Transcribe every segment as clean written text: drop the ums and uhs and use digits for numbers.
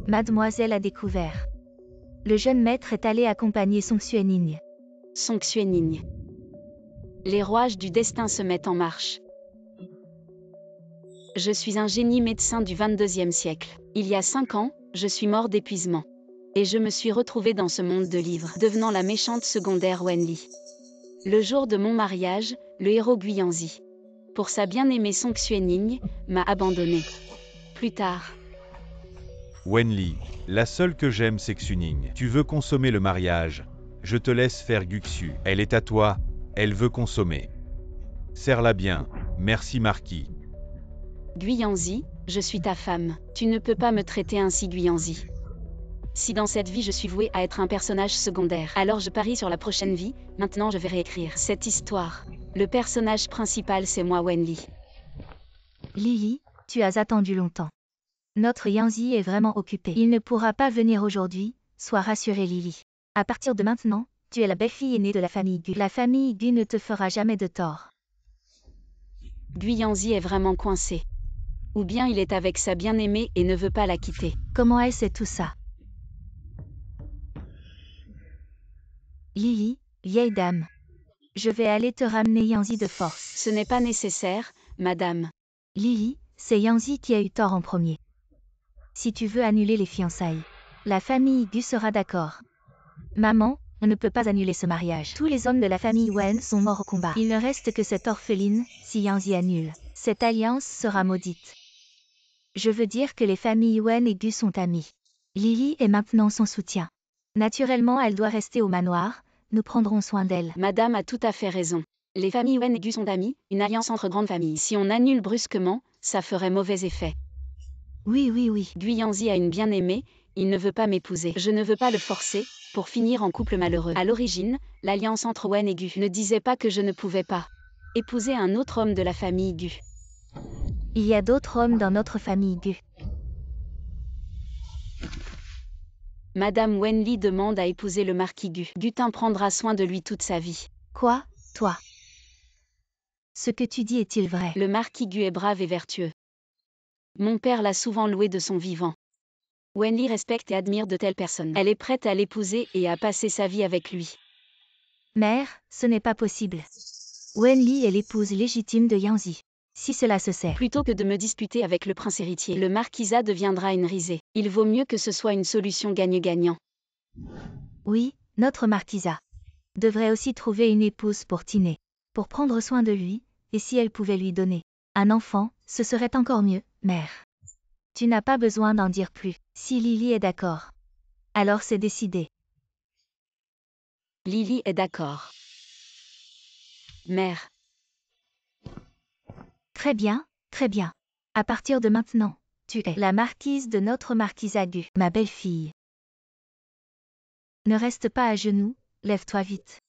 Mademoiselle a découvert. Le jeune maître est allé accompagner Song Xuening. Song Xuening. Les rouages du destin se mettent en marche. Je suis un génie médecin du 22e siècle. Il y a 5 ans, je suis mort d'épuisement. Et je me suis retrouvé dans ce monde de livres, devenant la méchante secondaire Wenli. Le jour de mon mariage, le héros Guiyanzi, pour sa bien-aimée Song Xuening, m'a abandonné. Plus tard. Wenli, la seule que j'aime c'est Xuning. Tu veux consommer le mariage. Je te laisse faire Guxu. Elle est à toi, elle veut consommer. Serre-la bien, merci marquis. Guiyanzi, je suis ta femme. Tu ne peux pas me traiter ainsi, Guiyanzi. Si dans cette vie je suis vouée à être un personnage secondaire, alors je parie sur la prochaine vie. Maintenant je vais réécrire cette histoire. Le personnage principal c'est moi, Wenli. Lily, tu as attendu longtemps. Notre Yanzi est vraiment occupé. Il ne pourra pas venir aujourd'hui, sois rassurée Lily. À partir de maintenant, tu es la belle-fille aînée de la famille Gu. La famille Gu ne te fera jamais de tort. Guiyanzi est vraiment coincé. Ou bien il est avec sa bien-aimée et ne veut pas la quitter. Comment elle sait tout ça? Lily, vieille dame. Je vais aller te ramener Yanzi de force. Ce n'est pas nécessaire, madame. Lily, c'est Yanzi qui a eu tort en premier. Si tu veux annuler les fiançailles, la famille Gu sera d'accord. Maman, on ne peut pas annuler ce mariage. Tous les hommes de la famille Wen sont morts au combat. Il ne reste que cette orpheline, si Yanzi annule. Cette alliance sera maudite. Je veux dire que les familles Wen et Gu sont amies. Lily est maintenant son soutien. Naturellement, elle doit rester au manoir, nous prendrons soin d'elle. Madame a tout à fait raison. Les familles Wen et Gu sont amies, une alliance entre grandes familles. Si on annule brusquement, ça ferait mauvais effet. Oui. Guiyanzi a une bien-aimée, il ne veut pas m'épouser. Je ne veux pas le forcer, pour finir en couple malheureux. À l'origine, l'alliance entre Wen et Gu ne disait pas que je ne pouvais pas épouser un autre homme de la famille Gu. Il y a d'autres hommes dans notre famille Gu. Madame Wenli demande à épouser le marquis Gu. Gutin prendra soin de lui toute sa vie. Quoi, toi? Ce que tu dis est-il vrai? Le marquis Gu est brave et vertueux. Mon père l'a souvent loué de son vivant. Wenli respecte et admire de telles personnes. Elle est prête à l'épouser et à passer sa vie avec lui. Mère, ce n'est pas possible. Wenli est l'épouse légitime de Yanzi. Si cela se sait. Plutôt que de me disputer avec le prince héritier, le marquisat deviendra une risée. Il vaut mieux que ce soit une solution gagne-gagnant. Oui, notre marquisat devrait aussi trouver une épouse pour Tiné, pour prendre soin de lui, et si elle pouvait lui donner un enfant, ce serait encore mieux, mère. Tu n'as pas besoin d'en dire plus. Si Lily est d'accord, alors c'est décidé. Lily est d'accord. Mère. Très bien, très bien. À partir de maintenant, tu es la marquise de notre marquisat Gu, ma belle-fille. Ne reste pas à genoux, lève-toi vite.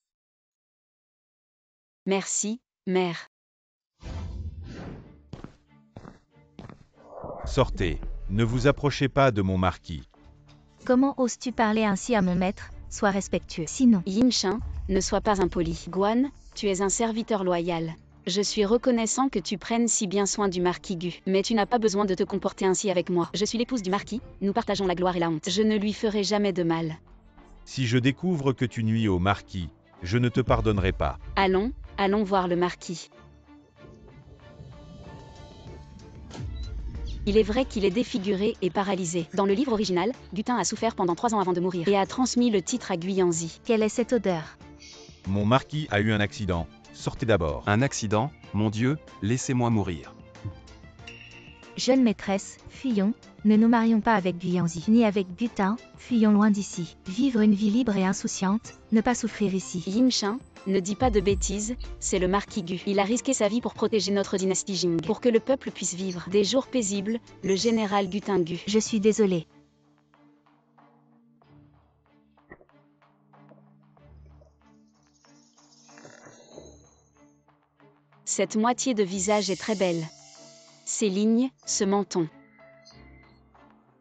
Merci, mère. Sortez, ne vous approchez pas de mon marquis. Comment oses-tu parler ainsi à mon maître? Sois respectueux. Sinon, Yinshin, ne sois pas impoli. Guan, tu es un serviteur loyal. Je suis reconnaissant que tu prennes si bien soin du marquis Gu. Mais tu n'as pas besoin de te comporter ainsi avec moi. Je suis l'épouse du marquis, nous partageons la gloire et la honte. Je ne lui ferai jamais de mal. Si je découvre que tu nuis au marquis, je ne te pardonnerai pas. Allons voir le marquis. Il est vrai qu'il est défiguré et paralysé. Dans le livre original, Gutin a souffert pendant 3 ans avant de mourir et a transmis le titre à Guiyanzi. Quelle est cette odeur? Mon marquis a eu un accident. Sortez d'abord. Un accident, mon Dieu, laissez-moi mourir. Jeune maîtresse, fuyons, ne nous marions pas avec Guiyanzi, ni avec Gutin, fuyons loin d'ici. Vivre une vie libre et insouciante, ne pas souffrir ici. Yinshin, ne dis pas de bêtises, c'est le marquis Gu. Il a risqué sa vie pour protéger notre dynastie Jing. Pour que le peuple puisse vivre des jours paisibles, le général Gutin Gu. Je suis désolée. Cette moitié de visage est très belle. Ces lignes, ce menton.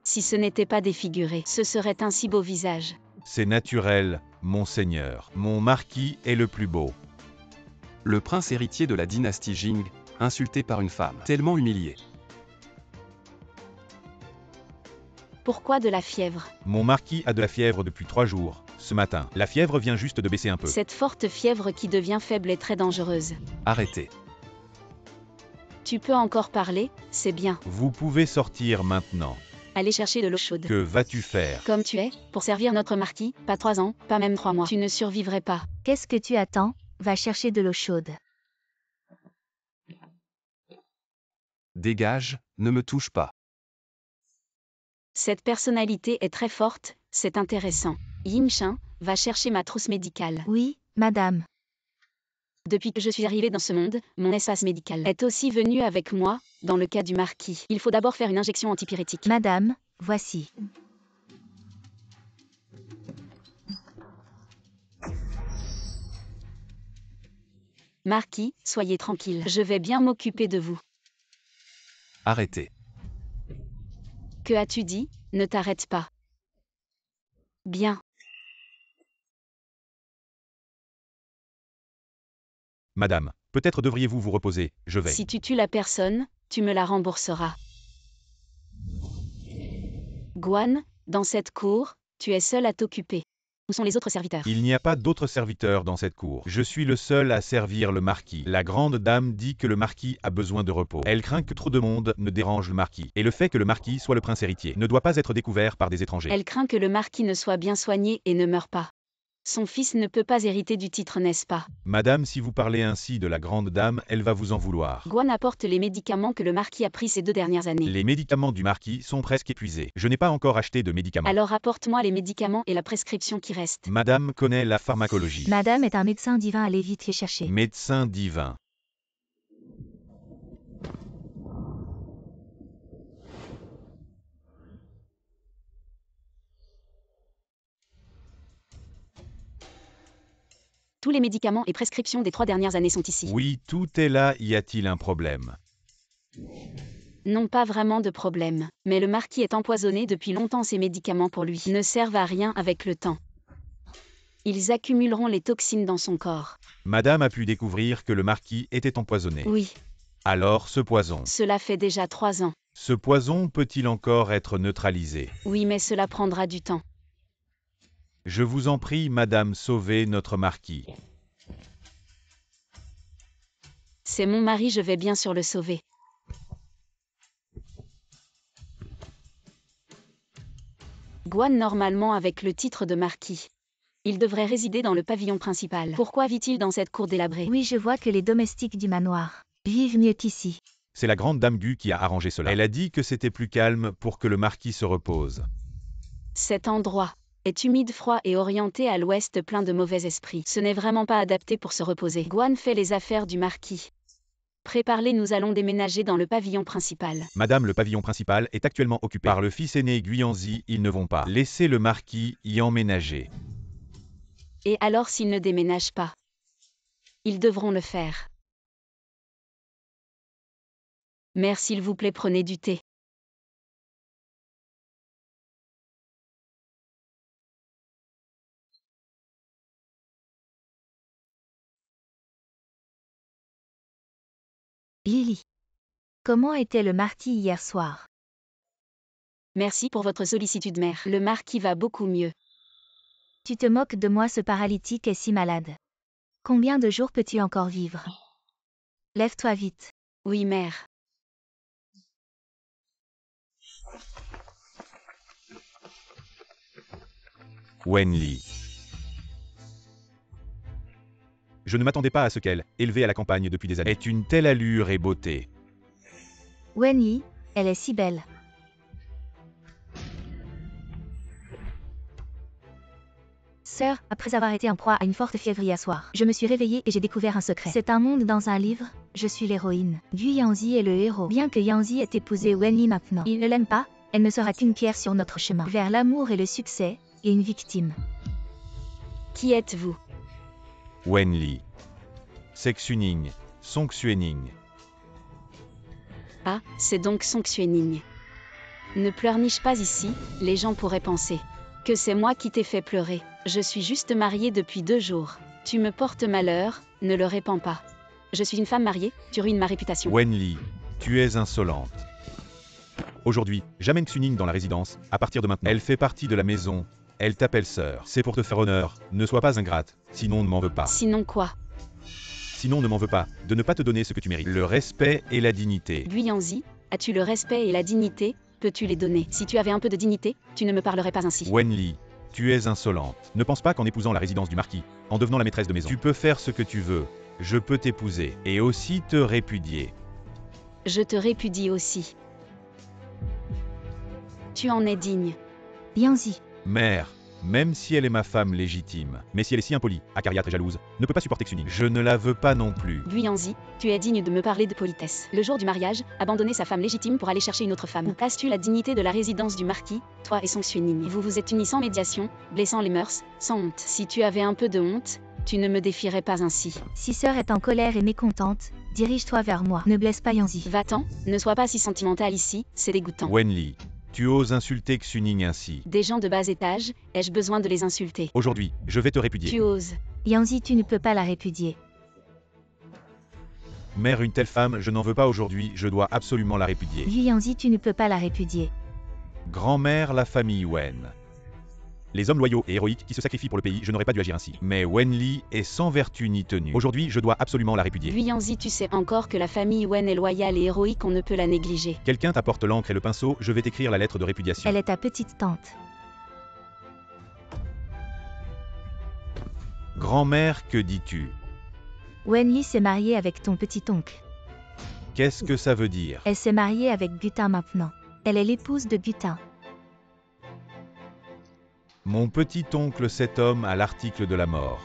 Si ce n'était pas défiguré, ce serait un si beau visage. C'est naturel, monseigneur. Mon marquis est le plus beau. Le prince héritier de la dynastie Jing, insulté par une femme, tellement humilié. Pourquoi de la fièvre? Mon marquis a de la fièvre depuis 3 jours. Ce matin, la fièvre vient juste de baisser un peu. Cette forte fièvre qui devient faible est très dangereuse. Arrêtez. Tu peux encore parler, c'est bien. Vous pouvez sortir maintenant. Allez chercher de l'eau chaude. Que vas-tu faire? Comme tu es, pour servir notre marquis, pas 3 ans, pas même 3 mois. Tu ne survivrais pas. Qu'est-ce que tu attends? Va chercher de l'eau chaude. Dégage, ne me touche pas. Cette personnalité est très forte, c'est intéressant. Yimshin, va chercher ma trousse médicale. Oui, madame. Depuis que je suis arrivée dans ce monde, mon espace médical est aussi venu avec moi, dans le cas du marquis. Il faut d'abord faire une injection antipyrétique. Madame, voici. Marquis, soyez tranquille. Je vais bien m'occuper de vous. Arrêtez. Que as-tu dit? Ne t'arrête pas. Bien. Madame, peut-être devriez-vous vous reposer, je vais. Si tu tues la personne, tu me la rembourseras. Guan, dans cette cour, tu es seul à t'occuper. Où sont les autres serviteurs? Il n'y a pas d'autres serviteurs dans cette cour. Je suis le seul à servir le marquis. La grande dame dit que le marquis a besoin de repos. Elle craint que trop de monde ne dérange le marquis. Et le fait que le marquis soit le prince héritier ne doit pas être découvert par des étrangers. Elle craint que le marquis ne soit bien soigné et ne meure pas. Son fils ne peut pas hériter du titre, n'est-ce pas? Madame, si vous parlez ainsi de la grande dame, elle va vous en vouloir. Guan apporte les médicaments que le marquis a pris ces 2 dernières années. Les médicaments du marquis sont presque épuisés. Je n'ai pas encore acheté de médicaments. Alors apporte-moi les médicaments et la prescription qui reste. Madame connaît la pharmacologie. Madame est un médecin divin, allez vite les chercher. Médecin divin. Tous les médicaments et prescriptions des 3 dernières années sont ici. Oui, tout est là, y a-t-il un problème? Non, pas vraiment de problème. Mais le marquis est empoisonné depuis longtemps, ces médicaments pour lui ne servent à rien avec le temps. Ils accumuleront les toxines dans son corps. Madame a pu découvrir que le marquis était empoisonné. Oui, Alors ce poison. cela fait déjà 3 ans. Ce poison peut-il encore être neutralisé? Oui, mais cela prendra du temps. Je vous en prie, madame, sauvez notre marquis. C'est mon mari, je vais bien sûr le sauver. Guan normalement avec le titre de marquis. Il devrait résider dans le pavillon principal. Pourquoi vit-il dans cette cour délabrée? Oui, je vois que les domestiques du manoir vivent mieux qu'ici. C'est la grande dame Gu qui a arrangé cela. Elle a dit que c'était plus calme pour que le marquis se repose. Cet endroit est humide, froid et orienté à l'ouest, plein de mauvais esprits. Ce n'est vraiment pas adapté pour se reposer. Guan fait les affaires du marquis. Prépare-les, nous allons déménager dans le pavillon principal. Madame, le pavillon principal est actuellement occupé par le fils aîné Guyanzi. Ils ne vont pas laisser le marquis y emménager. Et alors s'ils ne déménagent pas? Ils devront le faire. Mère, s'il vous plaît, prenez du thé. Lily. Comment était le marquis hier soir? Merci pour votre sollicitude, mère. Le marquis va beaucoup mieux. Tu te moques de moi, ce paralytique est si malade. Combien de jours peux-tu encore vivre? Lève-toi vite. Oui, mère. Wenli. Je ne m'attendais pas à ce qu'elle, élevée à la campagne depuis des années, ait une telle allure et beauté. Wenyi, elle est si belle. Sœur, après avoir été en proie à une forte fièvre hier soir, je me suis réveillée et j'ai découvert un secret. C'est un monde dans un livre, je suis l'héroïne. Gu Yanzi est le héros. Bien que Yanzi ait épousé Wenyi maintenant, il ne l'aime pas, elle ne sera qu'une pierre sur notre chemin vers l'amour et le succès, et une victime. Qui êtes-vous? Wenli. Sexuning. Songxuening. Ah, c'est donc Song Xuening. Ne pleurniche pas ici, les gens pourraient penser que c'est moi qui t'ai fait pleurer. Je suis juste mariée depuis 2 jours. Tu me portes malheur, ne le répands pas. Je suis une femme mariée, tu ruines ma réputation. Wenli, tu es insolente. Aujourd'hui, j'amène Xuning dans la résidence, à partir de maintenant. Elle fait partie de la maison, elle t'appelle sœur. C'est pour te faire honneur, ne sois pas ingrate, sinon ne m'en veux pas. Sinon quoi? Sinon ne m'en veux pas, de ne pas te donner ce que tu mérites. Le respect et la dignité. Guyanzi, as-tu le respect et la dignité? Peux-tu les donner? Si tu avais un peu de dignité, tu ne me parlerais pas ainsi. Wenli, tu es insolente. Ne pense pas qu'en épousant la résidence du marquis, en devenant la maîtresse de maison, tu peux faire ce que tu veux. Je peux t'épouser, et aussi te répudier. Je te répudie aussi. Tu en es digne. Yanzi, Mère, même si elle est ma femme légitime, mais si elle est si impolie, acariâtre et jalouse, ne peut pas supporter Xuning. Je ne la veux pas non plus. Guyanzi, tu es digne de me parler de politesse. Le jour du mariage, abandonner sa femme légitime pour aller chercher une autre femme. Où places-tu la dignité de la résidence du marquis, toi et son Xuning? Vous vous êtes unis sans médiation, blessant les mœurs, sans honte. Si tu avais un peu de honte, tu ne me défierais pas ainsi. si sœur est en colère et mécontente, dirige-toi vers moi. Ne blesse pas Yanzi. Va-t'en, ne sois pas si sentimental ici, c'est dégoûtant. Wenli, tu oses insulter Xuning ainsi. Des gens de bas étage, ai-je besoin de les insulter? Aujourd'hui, je vais te répudier. Tu oses. Yanzi, tu ne peux pas la répudier. Mère, une telle femme, je n'en veux pas aujourd'hui, je dois absolument la répudier. Lui Yanzi, tu ne peux pas la répudier. Grand-mère, la famille Wen. Les hommes loyaux et héroïques qui se sacrifient pour le pays, je n'aurais pas dû agir ainsi. Mais Wenli est sans vertu ni tenue. Aujourd'hui, je dois absolument la répudier. Guyanzi, tu sais encore que la famille Wen est loyale et héroïque, on ne peut la négliger. Quelqu'un t'apporte l'encre et le pinceau, je vais t'écrire la lettre de répudiation. Elle est ta petite tante. Grand-mère, que dis-tu? Wenli s'est mariée avec ton petit-oncle. Qu'est-ce que ça veut dire? Elle s'est mariée avec Gutin maintenant. Elle est l'épouse de Gutin. Mon petit-oncle, cet homme à l'article de la mort.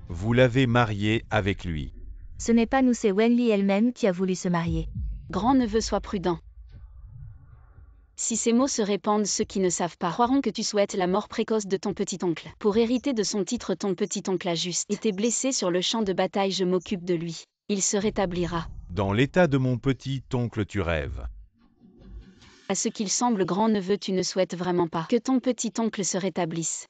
Vous l'avez marié avec lui. Ce n'est pas nous, c'est Wenli elle-même qui a voulu se marier. Grand-neveu, sois prudent. Si ces mots se répandent, ceux qui ne savent pas croiront que tu souhaites la mort précoce de ton petit-oncle. Pour hériter de son titre, ton petit-oncle a juste été blessé sur le champ de bataille, je m'occupe de lui. Il se rétablira. Dans l'état de mon petit-oncle, tu rêves. À ce qu'il semble, grand-neveu, tu ne souhaites vraiment pas que ton petit-oncle se rétablisse.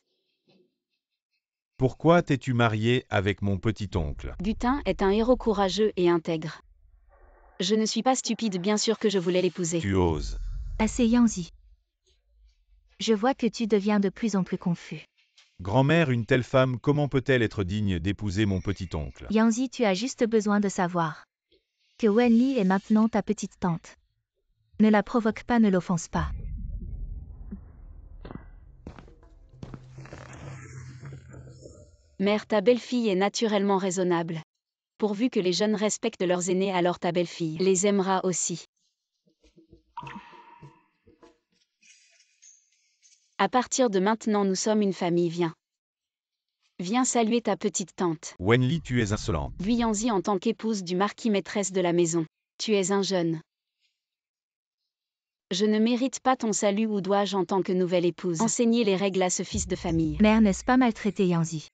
Pourquoi t'es-tu marié avec mon petit-oncle? Gutin est un héros courageux et intègre. Je ne suis pas stupide, bien sûr que je voulais l'épouser. Tu oses. Assez Yanzi. Je vois que tu deviens de plus en plus confus. Grand-mère, une telle femme, comment peut-elle être digne d'épouser mon petit-oncle? Yanzi, tu as juste besoin de savoir que Wenli est maintenant ta petite tante. Ne la provoque pas, ne l'offense pas. Mère, ta belle-fille est naturellement raisonnable. Pourvu que les jeunes respectent leurs aînés, alors ta belle-fille les aimera aussi. À partir de maintenant, nous sommes une famille, viens. Viens saluer ta petite tante. Wenli, tu es insolente. Guyanzi, en tant qu'épouse du marquis, maîtresse de la maison. Tu es un jeune. Je ne mérite pas ton salut, ou dois-je, en tant que nouvelle épouse, enseigner les règles à ce fils de famille? Mère, n'est-ce pas maltraiter Yanzi?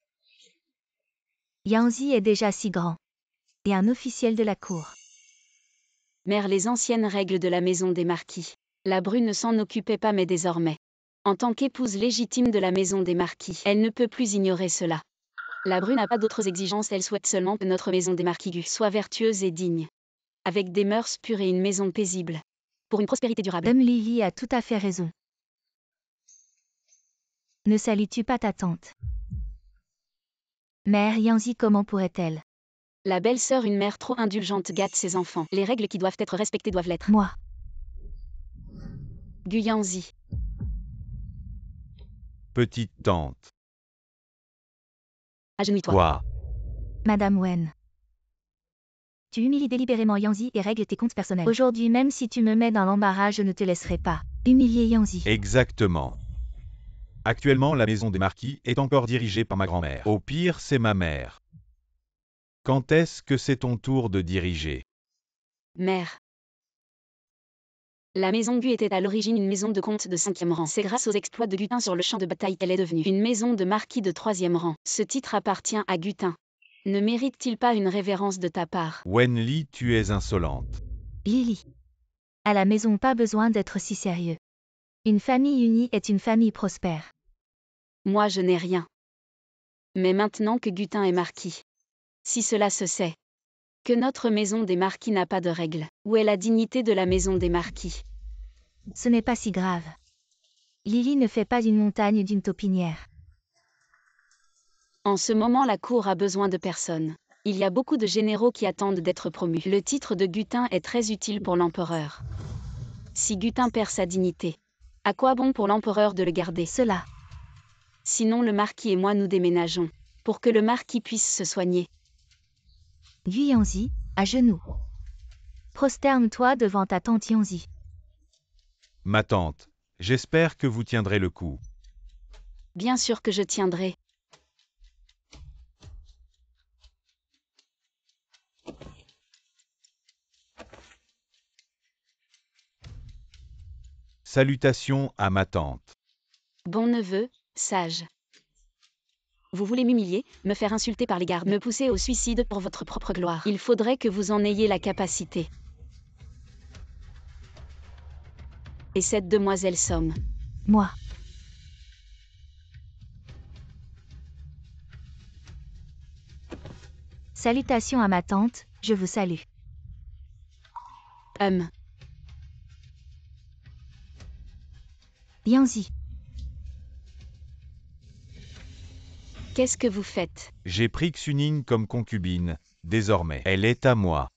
Yanzi est déjà si grand. Et un officiel de la cour. Mère, les anciennes règles de la maison des marquis. La Bru ne s'en occupait pas, mais désormais, en tant qu'épouse légitime de la maison des marquis, elle ne peut plus ignorer cela. La Bru n'a pas d'autres exigences, elle souhaite seulement que notre maison des marquis soit vertueuse et digne. Avec des mœurs pures et une maison paisible. Pour une prospérité durable. Dame Lily a tout à fait raison. Ne salues-tu pas ta tante? Mère Yanzi, comment pourrait-elle? La belle-sœur, une mère trop indulgente, gâte ses enfants. Les règles qui doivent être respectées doivent l'être. Moi. Guyanzi. Petite tante. Agenouille-toi. Quoi? Madame Wen. Tu humilies délibérément Yanzi et règles tes comptes personnels. Aujourd'hui, même si tu me mets dans l'embarras, je ne te laisserai pas humilier Yanzi. Exactement. Actuellement, la maison des marquis est encore dirigée par ma grand-mère. Au pire, c'est ma mère. Quand est-ce que c'est ton tour de diriger? Mère. La maison Gu était à l'origine une maison de comte de 5e rang. C'est grâce aux exploits de Gutin sur le champ de bataille qu'elle est devenue une maison de marquis de 3e rang. Ce titre appartient à Gutin. Ne mérite-t-il pas une révérence de ta part? Wenli, tu es insolente. Lily. À la maison, pas besoin d'être si sérieux. Une famille unie est une famille prospère. Moi, je n'ai rien. Mais maintenant que Gutin est marquis, si cela se sait, que notre maison des marquis n'a pas de règles, où est la dignité de la maison des marquis? Ce n'est pas si grave. Lily ne fait pas une montagne d'une taupinière. En ce moment, la cour a besoin de personne. Il y a beaucoup de généraux qui attendent d'être promus. Le titre de Gutin est très utile pour l'empereur. Si Gutin perd sa dignité, à quoi bon pour l'empereur de le garder? Cela. Sinon le marquis et moi nous déménageons, pour que le marquis puisse se soigner. Guyanzi, à genoux. Prosterne-toi devant ta tante Yanzi. Ma tante, j'espère que vous tiendrez le coup. Bien sûr que je tiendrai. Salutations à ma tante. Bon neveu, sage. Vous voulez m'humilier, me faire insulter par les gardes, me pousser au suicide pour votre propre gloire. Il faudrait que vous en ayez la capacité. Et cette demoiselle Somme. Moi. Salutations à ma tante, je vous salue. Yanzi. Qu'est-ce que vous faites? J'ai pris Xuning comme concubine, désormais, elle est à moi.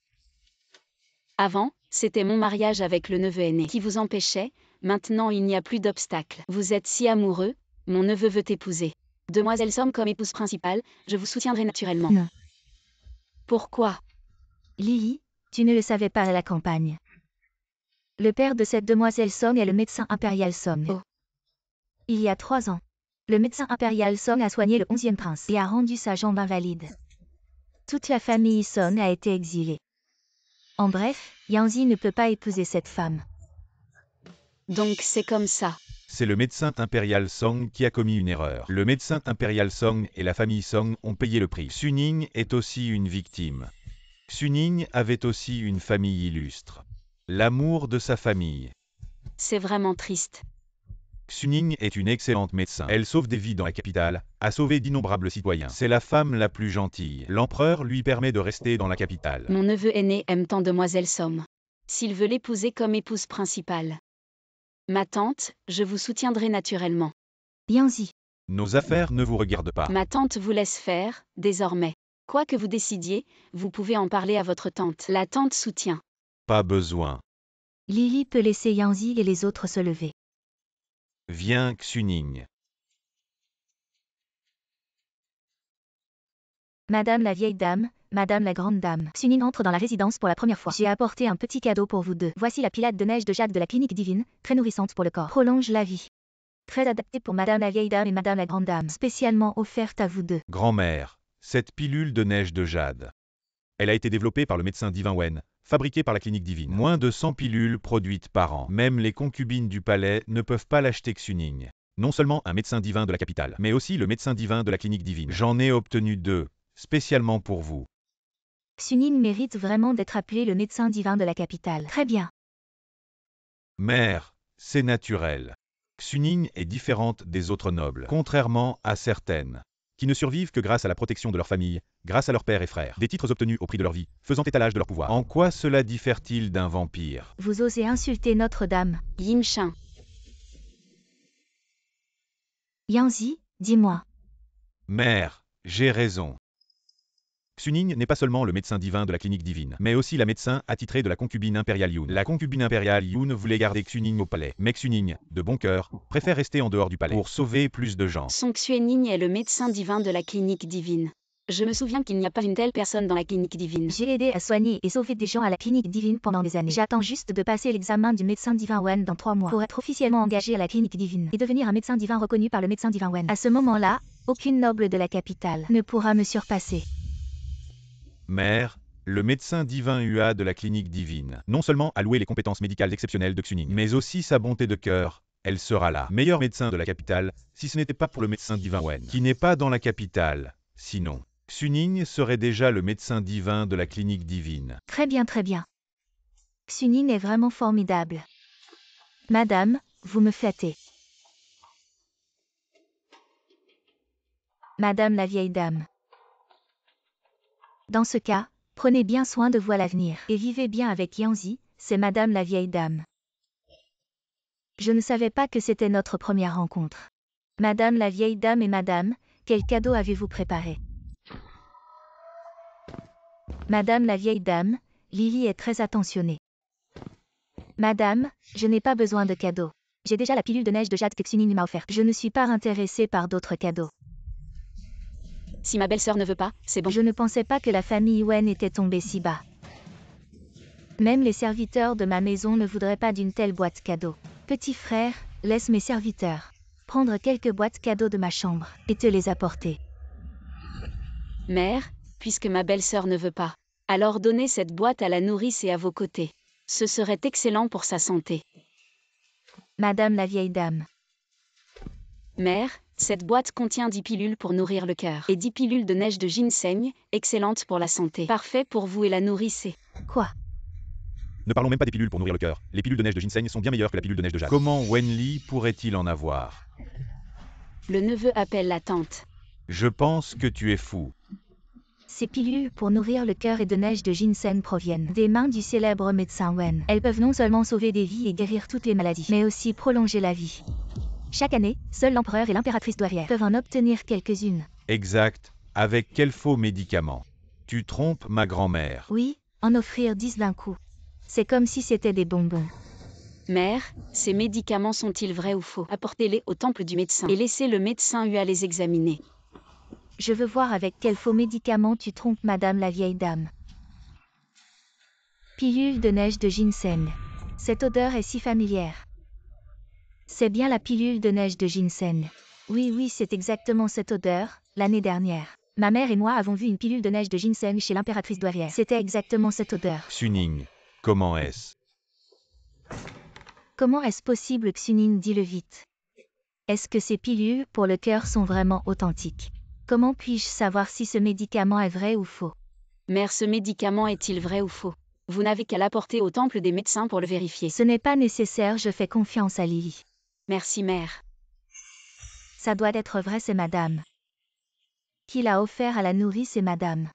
Avant, c'était mon mariage avec le neveu aîné qui vous empêchait, maintenant il n'y a plus d'obstacle. Vous êtes si amoureux, mon neveu veut t'épouser. Demoiselle Somme comme épouse principale, je vous soutiendrai naturellement. Non. Pourquoi? Lily, tu ne le savais pas à la campagne. Le père de cette demoiselle Song est le médecin impérial Song. Oh. Il y a 3 ans, le médecin impérial Song a soigné le 11e prince et a rendu sa jambe invalide. Toute la famille Song a été exilée. En bref, Yanzi ne peut pas épouser cette femme. Donc c'est comme ça. C'est le médecin impérial Song qui a commis une erreur. Le médecin impérial Song et la famille Song ont payé le prix. Xuning est aussi une victime. Xuning avait aussi une famille illustre. L'amour de sa famille. C'est vraiment triste. Xuning est une excellente médecin. Elle sauve des vies dans la capitale, a sauvé d'innombrables citoyens. C'est la femme la plus gentille. L'empereur lui permet de rester dans la capitale. Mon neveu aîné aime tant demoiselle Somme. S'il veut l'épouser comme épouse principale. Ma tante, je vous soutiendrai naturellement. Yanzi. Nos affaires ne vous regardent pas. Ma tante vous laisse faire, désormais. Quoi que vous décidiez, vous pouvez en parler à votre tante. La tante soutient. Pas besoin. Lily peut laisser Yanzi et les autres se lever. Viens Xuning. Madame la vieille dame, Madame la grande dame. Xuning entre dans la résidence pour la première fois. J'ai apporté un petit cadeau pour vous deux. Voici la pilate de neige de jade de la clinique divine, très nourrissante pour le corps. Prolonge la vie. Très adaptée pour Madame la vieille dame et Madame la grande dame. Spécialement offerte à vous deux. Grand-mère, cette pilule de neige de jade. Elle a été développée par le médecin divin Wen, fabriquée par la clinique divine. Moins de 100 pilules produites par an. Même les concubines du palais ne peuvent pas l'acheter Xuning. Non seulement un médecin divin de la capitale, mais aussi le médecin divin de la clinique divine. J'en ai obtenu 2, spécialement pour vous. Xuning mérite vraiment d'être appelé le médecin divin de la capitale. Très bien. Mère, c'est naturel. Xuning est différente des autres nobles, contrairement à certaines, qui ne survivent que grâce à la protection de leur famille, grâce à leurs pères et frères, des titres obtenus au prix de leur vie, faisant étalage de leur pouvoir. En quoi cela diffère-t-il d'un vampire? Vous osez insulter Notre-Dame. Yimshin. Yanzi, dis-moi. Mère, j'ai raison. Xuning n'est pas seulement le médecin divin de la clinique divine, mais aussi la médecin attitrée de la concubine impériale Yoon. La concubine impériale Yoon voulait garder Xuning au palais, mais Xuning, de bon cœur, préfère rester en dehors du palais pour sauver plus de gens. Song Xuening est le médecin divin de la clinique divine. Je me souviens qu'il n'y a pas une telle personne dans la clinique divine. J'ai aidé à soigner et sauver des gens à la clinique divine pendant des années. J'attends juste de passer l'examen du médecin divin Wen dans 3 mois pour être officiellement engagé à la clinique divine et devenir un médecin divin reconnu par le médecin divin Wen. À ce moment-là, aucune noble de la capitale ne pourra me surpasser. Mère, le médecin divin Hua de la clinique divine, non seulement a loué les compétences médicales exceptionnelles de Xuning, mais aussi sa bonté de cœur. Elle sera là, meilleur médecin de la capitale, si ce n'était pas pour le médecin divin Wen, qui n'est pas dans la capitale. Sinon, Xuning serait déjà le médecin divin de la clinique divine. Très bien, très bien. Xuning est vraiment formidable. Madame, vous me flattez. Madame la vieille dame. Dans ce cas, prenez bien soin de vous à l'avenir et vivez bien avec Yanzi, c'est Madame la vieille dame. Je ne savais pas que c'était notre première rencontre. Madame la vieille dame et madame, quel cadeau avez-vous préparé? Madame la vieille dame, Lily est très attentionnée. Madame, je n'ai pas besoin de cadeau. J'ai déjà la pilule de neige de jade que Xuning m'a offerte. Je ne suis pas intéressée par d'autres cadeaux. Si ma belle-sœur ne veut pas, c'est bon. Je ne pensais pas que la famille Wen était tombée si bas. Même les serviteurs de ma maison ne voudraient pas d'une telle boîte cadeau. Petit frère, laisse mes serviteurs prendre quelques boîtes cadeaux de ma chambre et te les apporter. Mère, puisque ma belle-sœur ne veut pas, alors donnez cette boîte à la nourrice et à vos côtés. Ce serait excellent pour sa santé. Madame la vieille dame. Mère, cette boîte contient 10 pilules pour nourrir le cœur et 10 pilules de neige de ginseng, excellentes pour la santé. Parfait pour vous et la nourrice. Quoi? Ne parlons même pas des pilules pour nourrir le cœur. Les pilules de neige de ginseng sont bien meilleures que la pilule de neige de jade. Comment Wenli pourrait-il en avoir? Le neveu appelle la tante. Je pense que tu es fou. Ces pilules pour nourrir le cœur et de neige de ginseng proviennent des mains du célèbre médecin Wen. Elles peuvent non seulement sauver des vies et guérir toutes les maladies, mais aussi prolonger la vie. Chaque année, seuls l'empereur et l'impératrice douairière peuvent en obtenir quelques-unes. Exact. Avec quel faux médicament? Tu trompes ma grand-mère. Oui, en offrir 10 d'un coup. C'est comme si c'était des bonbons. Mère, ces médicaments sont-ils vrais ou faux? Apportez-les au temple du médecin et laissez le médecin à les examiner. Je veux voir avec quel faux médicament tu trompes madame la vieille dame. Pilule de neige de ginseng. Cette odeur est si familière. C'est bien la pilule de neige de ginseng. Oui, c'est exactement cette odeur, l'année dernière. Ma mère et moi avons vu une pilule de neige de ginseng chez l'impératrice douairière. C'était exactement cette odeur. Xuning, comment est-ce? Comment est-ce possible, Xuning, dis-le vite. Est-ce que ces pilules pour le cœur sont vraiment authentiques? Comment puis-je savoir si ce médicament est vrai ou faux? Mère, ce médicament est-il vrai ou faux? Vous n'avez qu'à l'apporter au temple des médecins pour le vérifier. Ce n'est pas nécessaire, je fais confiance à Lily. Merci, mère. Ça doit être vrai, c'est madame. Qui l'a offert à la nourrice et madame.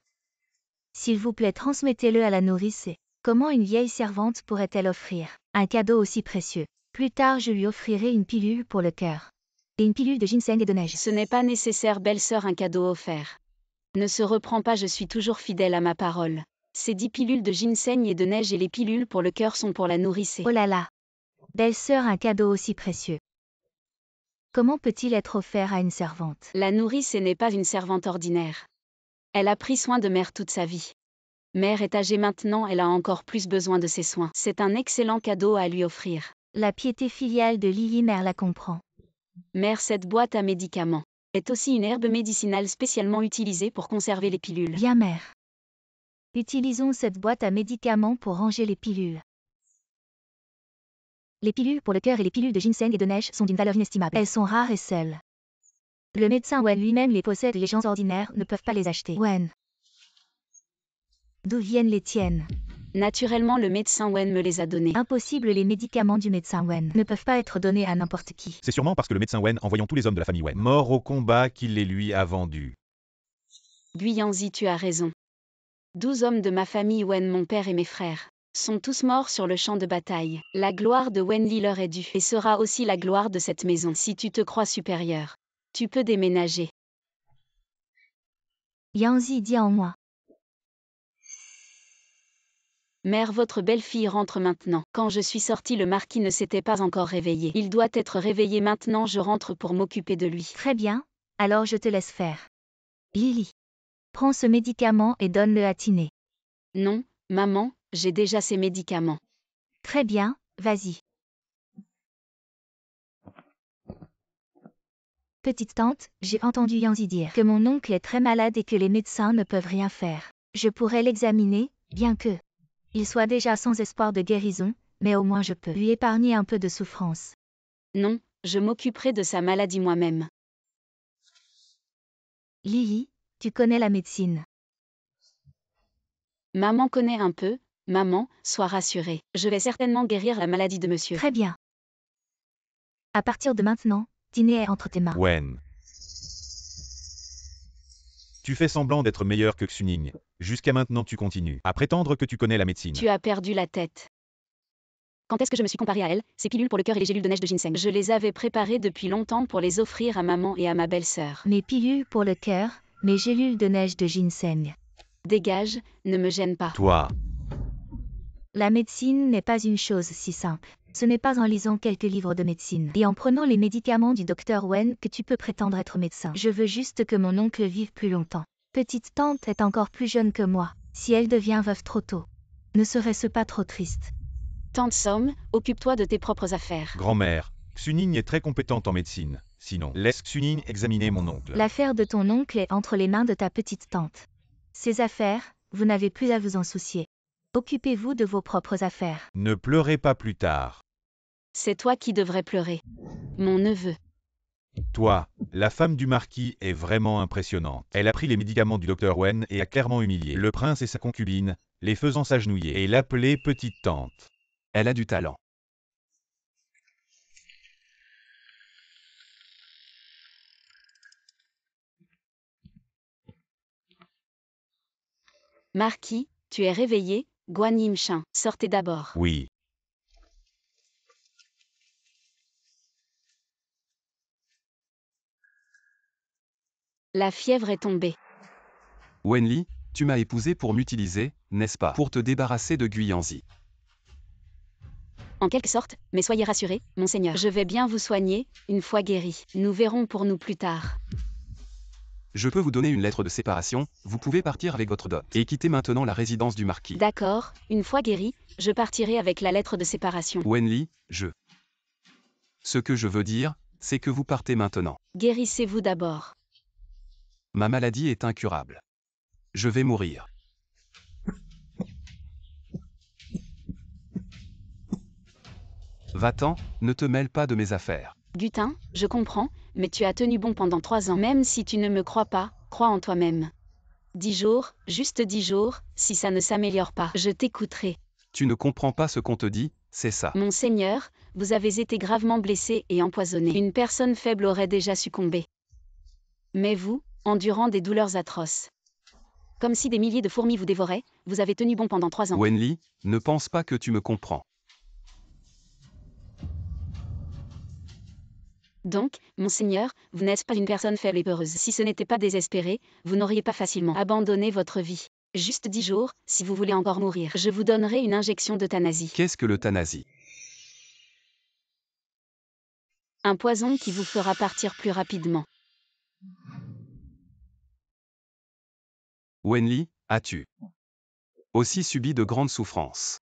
S'il vous plaît, transmettez-le à la nourrice et... Comment une vieille servante pourrait-elle offrir un cadeau aussi précieux? Plus tard, je lui offrirai une pilule pour le cœur. Et une pilule de ginseng et de neige. Ce n'est pas nécessaire, belle-sœur, un cadeau offert. Ne se reprends pas, je suis toujours fidèle à ma parole. Ces 10 pilules de ginseng et de neige et les pilules pour le cœur sont pour la nourrice. Oh là là! Belle-sœur, un cadeau aussi précieux. Comment peut-il être offert à une servante? La nourrice n'est pas une servante ordinaire. Elle a pris soin de mère toute sa vie. Mère est âgée maintenant, elle a encore plus besoin de ses soins. C'est un excellent cadeau à lui offrir. La piété filiale de Lily mère la comprend. Mère, cette boîte à médicaments est aussi une herbe médicinale spécialement utilisée pour conserver les pilules. Bien mère. Utilisons cette boîte à médicaments pour ranger les pilules. Les pilules pour le cœur et les pilules de ginseng et de neige sont d'une valeur inestimable. Elles sont rares et seules. Le médecin Wen lui-même les possède et les gens ordinaires ne peuvent pas les acheter. Wen. D'où viennent les tiennes? Naturellement, le médecin Wen me les a donnés. Impossible, les médicaments du médecin Wen ne peuvent pas être donnés à n'importe qui. C'est sûrement parce que le médecin Wen, en voyant tous les hommes de la famille Wen, Mort au combat qu'il les lui a vendus. Guiyanzi, tu as raison. 12 hommes de ma famille Wen, mon père et mes frères, sont tous morts sur le champ de bataille. La gloire de Wenli leur est due et sera aussi la gloire de cette maison. Si tu te crois supérieur, tu peux déménager. Yanzi dit en moi. Mère, votre belle-fille rentre maintenant. Quand je suis sortie, le marquis ne s'était pas encore réveillé. Il doit être réveillé maintenant, je rentre pour m'occuper de lui. Très bien, alors je te laisse faire. Lily. Prends ce médicament et donne-le à Tiné. Non, maman, j'ai déjà ces médicaments. Très bien, vas-y. Petite tante, j'ai entendu Yanzi dire que mon oncle est très malade et que les médecins ne peuvent rien faire. Je pourrais l'examiner, bien que il soit déjà sans espoir de guérison, mais au moins je peux lui épargner un peu de souffrance. Non, je m'occuperai de sa maladie moi-même. Lily, tu connais la médecine. Maman connaît un peu. Maman, sois rassurée. Je vais certainement guérir la maladie de monsieur. Très bien. À partir de maintenant, Tiné est entre tes mains. Wen. tu fais semblant d'être meilleur que Xuning. Jusqu'à maintenant tu continues à prétendre que tu connais la médecine. Tu as perdu la tête. Quand est-ce que je me suis comparée à elle, ces pilules pour le cœur et les gélules de neige de ginseng? Je les avais préparées depuis longtemps pour les offrir à maman et à ma belle-sœur. Mes pilules pour le cœur, mes gélules de neige de ginseng. Dégage, ne me gêne pas. Toi, La médecine n'est pas une chose si simple. Ce n'est pas en lisant quelques livres de médecine et en prenant les médicaments du docteur Wen que tu peux prétendre être médecin. Je veux juste que mon oncle vive plus longtemps. Petite tante est encore plus jeune que moi. Si elle devient veuve trop tôt, ne serait-ce pas trop triste? Tante Somme, occupe-toi de tes propres affaires. grand-mère, Xuning est très compétente en médecine. Sinon, laisse Xuning examiner mon oncle. L'affaire de ton oncle est entre les mains de ta petite tante. Ses affaires, vous n'avez plus à vous en soucier. Occupez-vous de vos propres affaires. Ne pleurez pas plus tard. C'est toi qui devrais pleurer. Mon neveu. Toi, la femme du marquis est vraiment impressionnante. Elle a pris les médicaments du docteur Wen et a clairement humilié le prince et sa concubine, les faisant s'agenouiller et l'appeler petite tante. Elle a du talent. Marquis, tu es réveillé, Guan Yimshin. Sortez d'abord. Oui. La fièvre est tombée. Wenli, tu m'as épousé pour m'utiliser, n'est-ce pas? Pour te débarrasser de Guianzi. En quelque sorte, mais soyez rassurés, monseigneur. Je vais bien vous soigner, une fois guéri. Nous verrons pour nous plus tard. Je peux vous donner une lettre de séparation, vous pouvez partir avec votre dot. Et quitter maintenant la résidence du marquis. D'accord, une fois guéri, je partirai avec la lettre de séparation. Wenli, Ce que je veux dire, c'est que vous partez maintenant. Guérissez-vous d'abord. Ma maladie est incurable. Je vais mourir. Va-t'en, ne te mêle pas de mes affaires. Gutin, je comprends, mais tu as tenu bon pendant 3 ans. Même si tu ne me crois pas, crois en toi-même. 10 jours, juste 10 jours, si ça ne s'améliore pas, je t'écouterai. Tu ne comprends pas ce qu'on te dit, c'est ça. Monseigneur, vous avez été gravement blessé et empoisonné. Une personne faible aurait déjà succombé. Mais vous, endurant des douleurs atroces. Comme si des milliers de fourmis vous dévoraient, vous avez tenu bon pendant 3 ans. Wenli, ne pense pas que tu me comprends. Donc, monseigneur, vous n'êtes pas une personne faible et peureuse. Si ce n'était pas désespéré, vous n'auriez pas facilement abandonné votre vie. Juste 10 jours, si vous voulez encore mourir. Je vous donnerai une injection d'euthanasie. Qu'est-ce que l'euthanasie? Un poison qui vous fera partir plus rapidement. Wenli, as-tu aussi subi de grandes souffrances?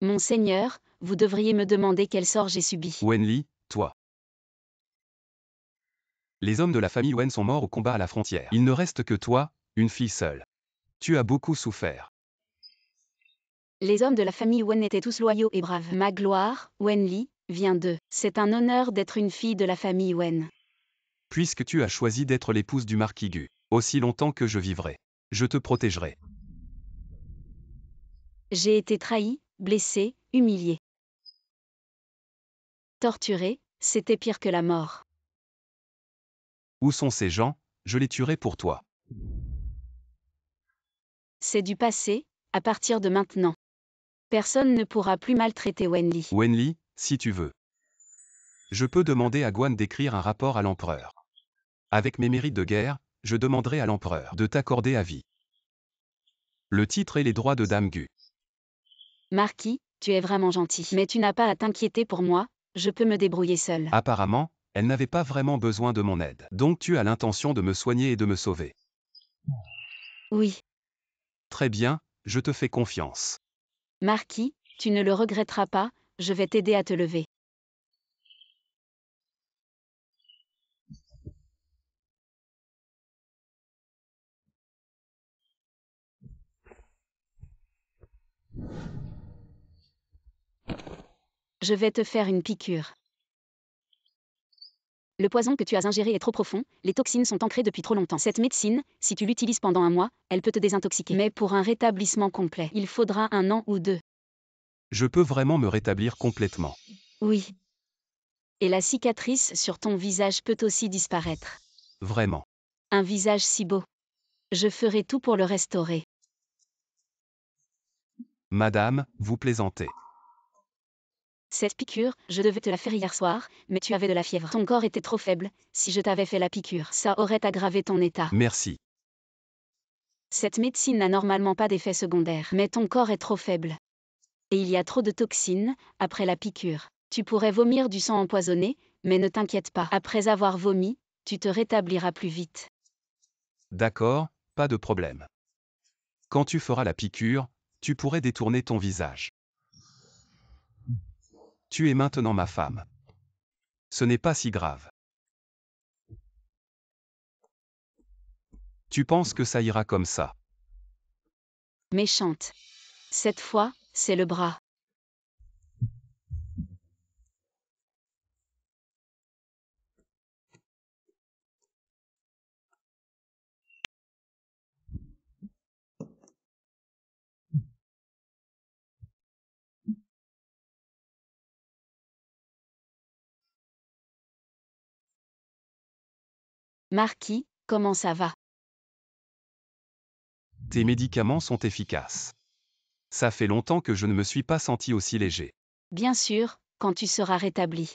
Monseigneur, vous devriez me demander quel sort j'ai subi. Wenli, toi. Les hommes de la famille Wen sont morts au combat à la frontière. Il ne reste que toi, une fille seule. Tu as beaucoup souffert. Les hommes de la famille Wen étaient tous loyaux et braves. Ma gloire, Wenli, vient d'eux. C'est un honneur d'être une fille de la famille Wen. Puisque tu as choisi d'être l'épouse du marquis Gu, aussi longtemps que je vivrai, je te protégerai. J'ai été trahi, blessé, humilié. Torturé, c'était pire que la mort. Où sont ces gens? Je les tuerai pour toi. C'est du passé, à partir de maintenant. Personne ne pourra plus maltraiter Wenli. Wenli, si tu veux. Je peux demander à Guan d'écrire un rapport à l'empereur. Avec mes mérites de guerre, je demanderai à l'empereur de t'accorder à vie le titre et les droits de Dame Gu. Marquis, tu es vraiment gentil. Mais tu n'as pas à t'inquiéter pour moi, je peux me débrouiller seule. Apparemment, elle n'avait pas vraiment besoin de mon aide. Donc tu as l'intention de me soigner et de me sauver. Oui. Très bien, je te fais confiance. Marquis, tu ne le regretteras pas, je vais t'aider à te lever. Je vais te faire une piqûre. Le poison que tu as ingéré est trop profond, les toxines sont ancrées depuis trop longtemps. Cette médecine, si tu l'utilises pendant 1 mois, elle peut te désintoxiquer. Mais pour un rétablissement complet, il faudra 1 an ou 2. Je peux vraiment me rétablir complètement. Oui. Et la cicatrice sur ton visage peut aussi disparaître. Vraiment. Un visage si beau. Je ferai tout pour le restaurer. Madame, vous plaisantez. Cette piqûre, je devais te la faire hier soir, mais tu avais de la fièvre. Ton corps était trop faible. Si je t'avais fait la piqûre, ça aurait aggravé ton état. Merci. Cette médecine n'a normalement pas d'effet secondaire, mais ton corps est trop faible. Et il y a trop de toxines, après la piqûre. Tu pourrais vomir du sang empoisonné, mais ne t'inquiète pas. Après avoir vomi, tu te rétabliras plus vite. D'accord, pas de problème. Quand tu feras la piqûre, tu pourrais détourner ton visage. Tu es maintenant ma femme. Ce n'est pas si grave. Tu penses que ça ira comme ça? Méchante. Cette fois, c'est le bras. Marquis, comment ça va? Tes médicaments sont efficaces. Ça fait longtemps que je ne me suis pas senti aussi léger. Bien sûr, quand tu seras rétabli.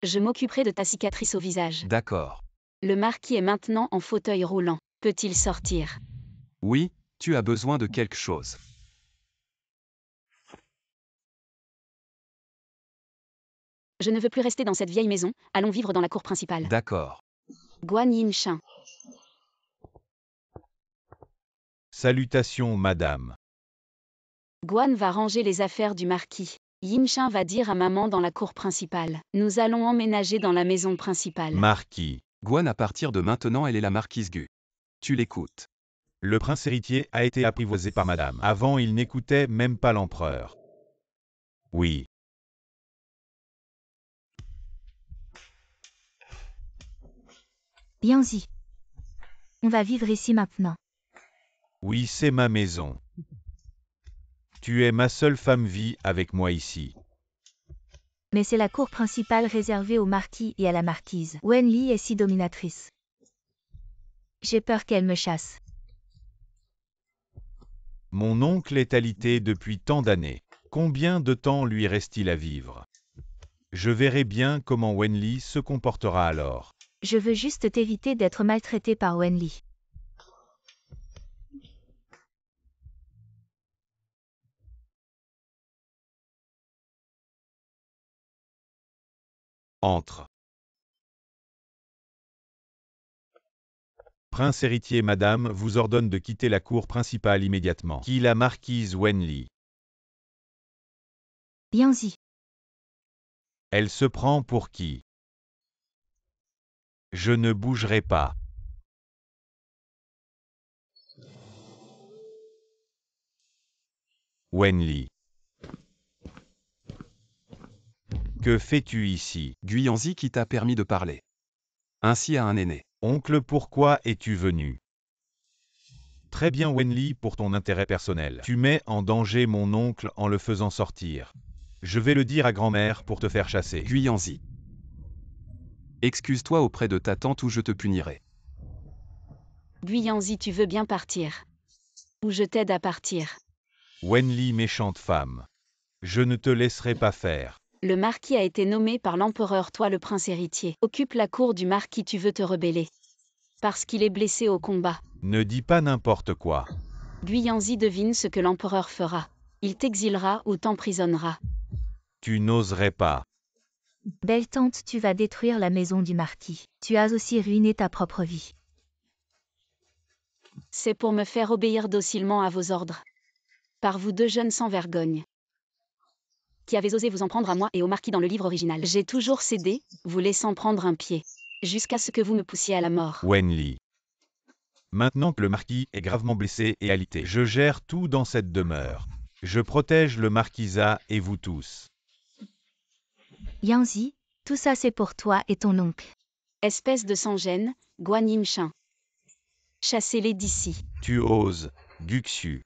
Je m'occuperai de ta cicatrice au visage. D'accord. Le marquis est maintenant en fauteuil roulant. Peut-il sortir? Oui, tu as besoin de quelque chose. Je ne veux plus rester dans cette vieille maison, allons vivre dans la cour principale. D'accord. Guan Yinshan. Salutations, madame. Guan va ranger les affaires du marquis. Yinshan va dire à maman dans la cour principale. Nous allons emménager dans la maison principale. Marquis. Guan, à partir de maintenant, elle est la marquise Gu. Tu l'écoutes. Le prince héritier a été apprivoisé par madame. Avant, il n'écoutait même pas l'empereur. Oui. Viens-y. On va vivre ici maintenant. Oui, c'est ma maison. Tu es ma seule femme vie avec moi ici. Mais c'est la cour principale réservée au marquis et à la marquise. Wenli est si dominatrice. J'ai peur qu'elle me chasse. Mon oncle est alité depuis tant d'années. Combien de temps lui reste-t-il à vivre? Je verrai bien comment Wenli se comportera alors. Je veux juste t'éviter d'être maltraité par Wenli. Entre. Prince héritier, madame vous ordonne de quitter la cour principale immédiatement. Qui la marquise Wenli? Viens-y. Elle se prend pour qui? Je ne bougerai pas. Wenli. Que fais-tu ici? Guyanzi qui t'a permis de parler. Ainsi à un aîné. Oncle, pourquoi es-tu venu? Très bien Wenli, pour ton intérêt personnel. Tu mets en danger mon oncle en le faisant sortir. Je vais le dire à grand-mère pour te faire chasser. Guyanzi. Excuse-toi auprès de ta tante ou je te punirai. Guyanzi, tu veux bien partir? Ou je t'aide à partir? Wenli, méchante femme. Je ne te laisserai pas faire. Le marquis a été nommé par l'empereur, toi le prince héritier. Occupe la cour du marquis, tu veux te rebeller. Parce qu'il est blessé au combat. Ne dis pas n'importe quoi. Guyanzi devine ce que l'empereur fera. Il t'exilera ou t'emprisonnera. Tu n'oserais pas. Belle tante, tu vas détruire la maison du marquis. Tu as aussi ruiné ta propre vie. C'est pour me faire obéir docilement à vos ordres. Par vous deux jeunes sans vergogne. Qui avez osé vous en prendre à moi et au marquis dans le livre original. J'ai toujours cédé, vous laissant prendre un pied. Jusqu'à ce que vous me poussiez à la mort. Wenli. Maintenant que le marquis est gravement blessé et alité, je gère tout dans cette demeure. Je protège le marquisat et vous tous. Yanzi, tout ça c'est pour toi et ton oncle. Espèce de sans-gêne, Guan Yinshan. Chassez-les d'ici. Tu oses, Guxu.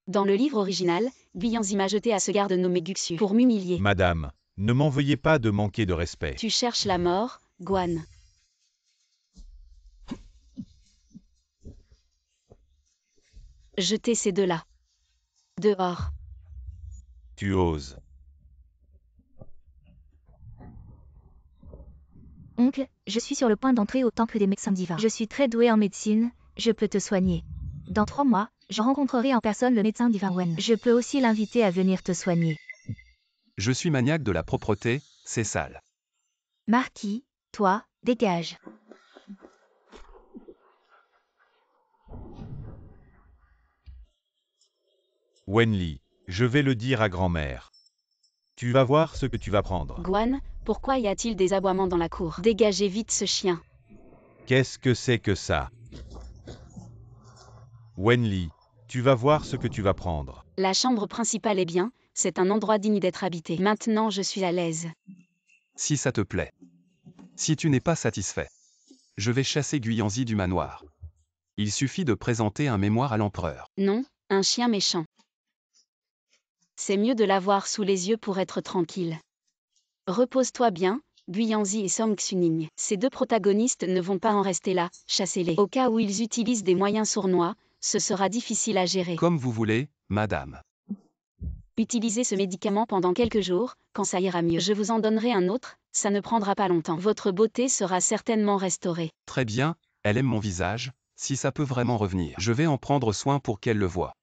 Dans le livre original, Guyanzi m'a jeté à ce garde nommé Guxu pour m'humilier. Madame, ne m'en veuillez pas de manquer de respect. Tu cherches la mort, Guan. Jetez ces deux-là. Dehors. Tu oses. Oncle, je suis sur le point d'entrer au temple des médecins divins. Je suis très doué en médecine, je peux te soigner. Dans 3 mois, je rencontrerai en personne le médecin divin Wen. Je peux aussi l'inviter à venir te soigner. Je suis maniaque de la propreté, c'est sale. Marquis, toi, dégage. Wenli, je vais le dire à grand-mère. Tu vas voir ce que tu vas prendre. Guan, pourquoi y a-t-il des aboiements dans la cour? Dégagez vite ce chien. Qu'est-ce que c'est que ça? Wenli, tu vas voir ce que tu vas prendre. La chambre principale est bien, c'est un endroit digne d'être habité. Maintenant je suis à l'aise. Si ça te plaît. Si tu n'es pas satisfait. Je vais chasser Guyanzi du manoir. Il suffit de présenter un mémoire à l'empereur. Non, un chien méchant. C'est mieux de l'avoir sous les yeux pour être tranquille. Repose-toi bien, Guyanzi et Song Xuning. Ces 2 protagonistes ne vont pas en rester là, chassez-les. Au cas où ils utilisent des moyens sournois, ce sera difficile à gérer. Comme vous voulez, madame. Utilisez ce médicament pendant quelques jours, quand ça ira mieux. Je vous en donnerai un autre, ça ne prendra pas longtemps. Votre beauté sera certainement restaurée. Très bien, elle aime mon visage, si ça peut vraiment revenir. Je vais en prendre soin pour qu'elle le voie.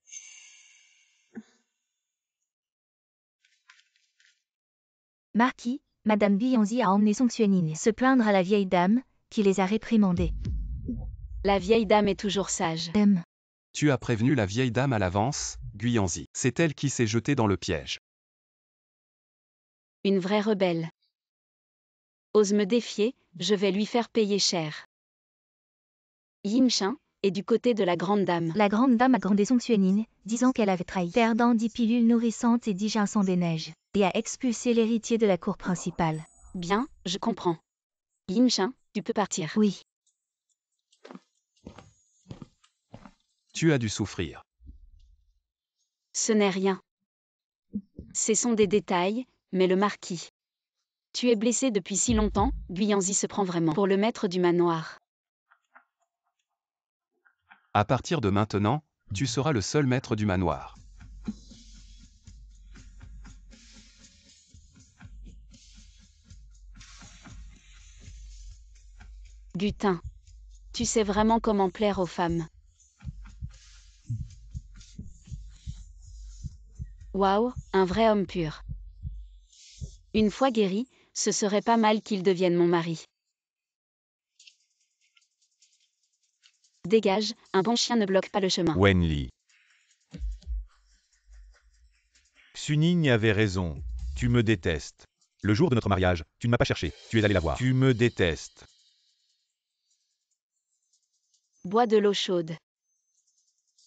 Marquis, Madame Guyanzi a emmené Song Xuening se plaindre à la vieille dame, qui les a réprimandés. La vieille dame est toujours sage. Tu as prévenu la vieille dame à l'avance, Guyanzi. C'est elle qui s'est jetée dans le piège. Une vraie rebelle. Ose me défier, je vais lui faire payer cher. Yin Shan est du côté de la grande dame. La grande dame a grondé Song Xuening, disant qu'elle avait trahi, perdant 10 pilules nourrissantes et 10 ginseng des neiges, et a expulsé l'héritier de la cour principale. Bien, je comprends. Yin Shan, tu peux partir. Oui. Tu as dû souffrir. Ce n'est rien. Ce sont des détails, mais le marquis. Tu es blessé depuis si longtemps, Guyanzi se prend vraiment pour le maître du manoir. À partir de maintenant, tu seras le seul maître du manoir. Gutin. Tu sais vraiment comment plaire aux femmes. Waouh, un vrai homme pur. Une fois guéri, ce serait pas mal qu'il devienne mon mari. Dégage, un bon chien ne bloque pas le chemin. Wenli. Xuning avait raison. Tu me détestes. Le jour de notre mariage, tu ne m'as pas cherché, tu es allé la voir. Tu me détestes. Bois de l'eau chaude.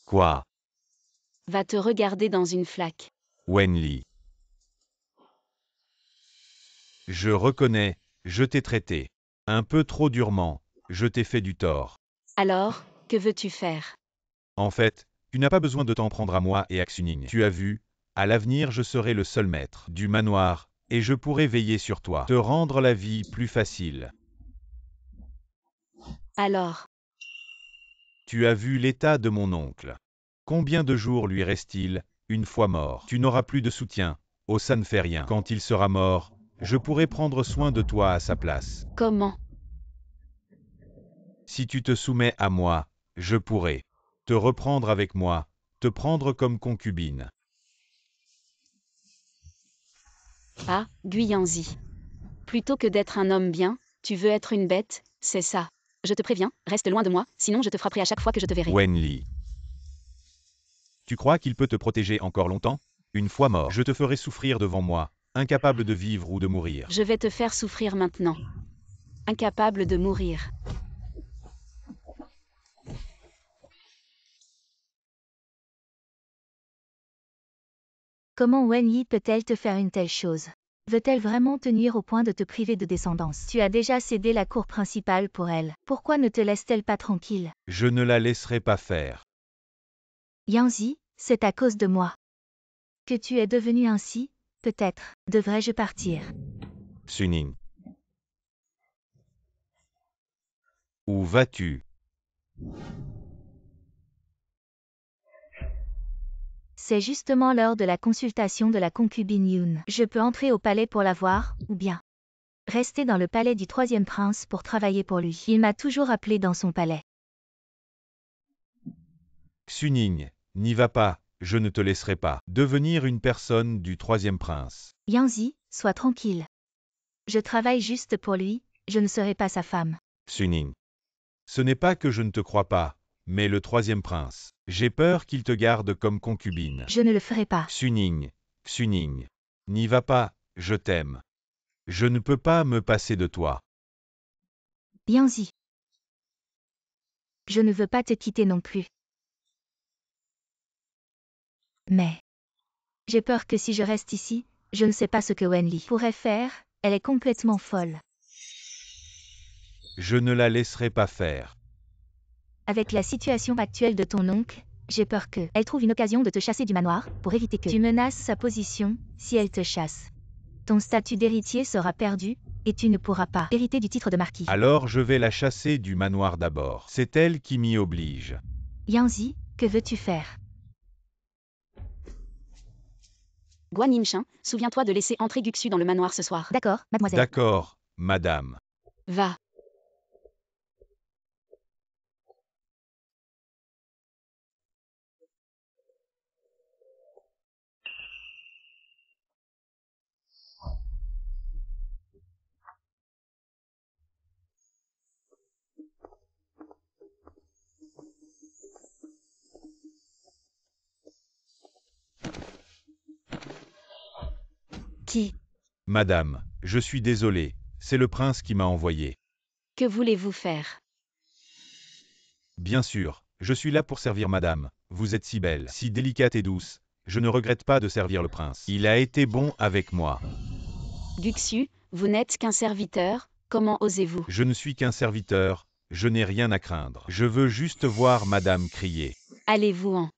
Quoi? Va te regarder dans une flaque. Wenli. Je reconnais, je t'ai traité un peu trop durement, je t'ai fait du tort. Alors, que veux-tu faire? En fait, tu n'as pas besoin de t'en prendre à moi et à Xuning. Tu as vu, à l'avenir je serai le seul maître du manoir, et je pourrai veiller sur toi, te rendre la vie plus facile. Alors, Tu as vu l'état de mon oncle. Combien de jours lui reste-t-il, une fois mort? Tu n'auras plus de soutien. Oh, ça ne fait rien. Quand il sera mort, je pourrai prendre soin de toi à sa place. comment? Si tu te soumets à moi, je pourrai te reprendre avec moi, te prendre comme concubine. Ah, Guyanzi. Plutôt que d'être un homme bien, tu veux être une bête, c'est ça. Je te préviens, reste loin de moi, sinon je te frapperai à chaque fois que je te verrai. Wenli. Tu crois qu'il peut te protéger encore longtemps? Une fois mort, Je te ferai souffrir devant moi, incapable de vivre ou de mourir. Je vais te faire souffrir maintenant. Incapable de mourir. Comment Wen Yi peut-elle te faire une telle chose? Veut-elle vraiment te nuire au point de te priver de descendance? Tu as déjà cédé la cour principale pour elle. Pourquoi ne te laisse-t-elle pas tranquille? Je ne la laisserai pas faire. Yanzi, c'est à cause de moi que tu es devenu ainsi, peut-être. Devrais-je partir? Xuning. Où vas-tu? C'est justement l'heure de la consultation de la concubine Yoon. Je peux entrer au palais pour la voir, ou bien rester dans le palais du troisième prince pour travailler pour lui. Il m'a toujours appelé dans son palais. Xuning, n'y va pas, je ne te laisserai pas devenir une personne du troisième prince. Yanzi, sois tranquille. Je travaille juste pour lui, je ne serai pas sa femme. Xuning. Ce n'est pas que je ne te crois pas, mais le troisième prince. J'ai peur qu'il te garde comme concubine. Je ne le ferai pas. Xuning, Xuning. N'y va pas, je t'aime. Je ne peux pas me passer de toi. Yanzi. Je ne veux pas te quitter non plus. Mais j'ai peur que si je reste ici, je ne sais pas ce que Wenli pourrait faire, elle est complètement folle. Je ne la laisserai pas faire. Avec la situation actuelle de ton oncle, j'ai peur que elle trouve une occasion de te chasser du manoir, pour éviter que tu menaces sa position, si elle te chasse. Ton statut d'héritier sera perdu, et tu ne pourras pas hériter du titre de marquis. Alors je vais la chasser du manoir d'abord. C'est elle qui m'y oblige. Yanzi, que veux-tu faire? Guan Yinshin, souviens-toi de laisser entrer Guxu dans le manoir ce soir. D'accord, mademoiselle. D'accord, madame. Va. Qui? Madame, je suis désolé, c'est le prince qui m'a envoyé. Que voulez-vous faire? Bien sûr, je suis là pour servir madame. Vous êtes si belle, si délicate et douce. Je ne regrette pas de servir le prince. Il a été bon avec moi. Guxu, vous n'êtes qu'un serviteur, comment osez-vous? Je ne suis qu'un serviteur, je n'ai rien à craindre. Je veux juste voir madame crier. Allez-vous-en.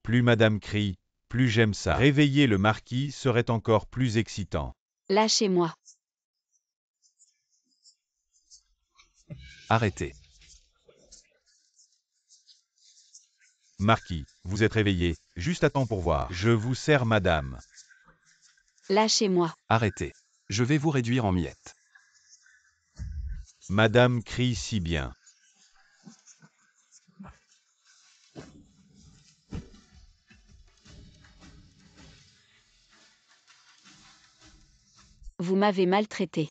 Plus madame crie, plus j'aime ça. Réveiller le marquis serait encore plus excitant. Lâchez-moi. Arrêtez. Marquis, vous êtes réveillé, juste à temps pour voir. Je vous sers madame. Lâchez-moi. Arrêtez. Je vais vous réduire en miettes. Madame crie si bien. Vous m'avez maltraité.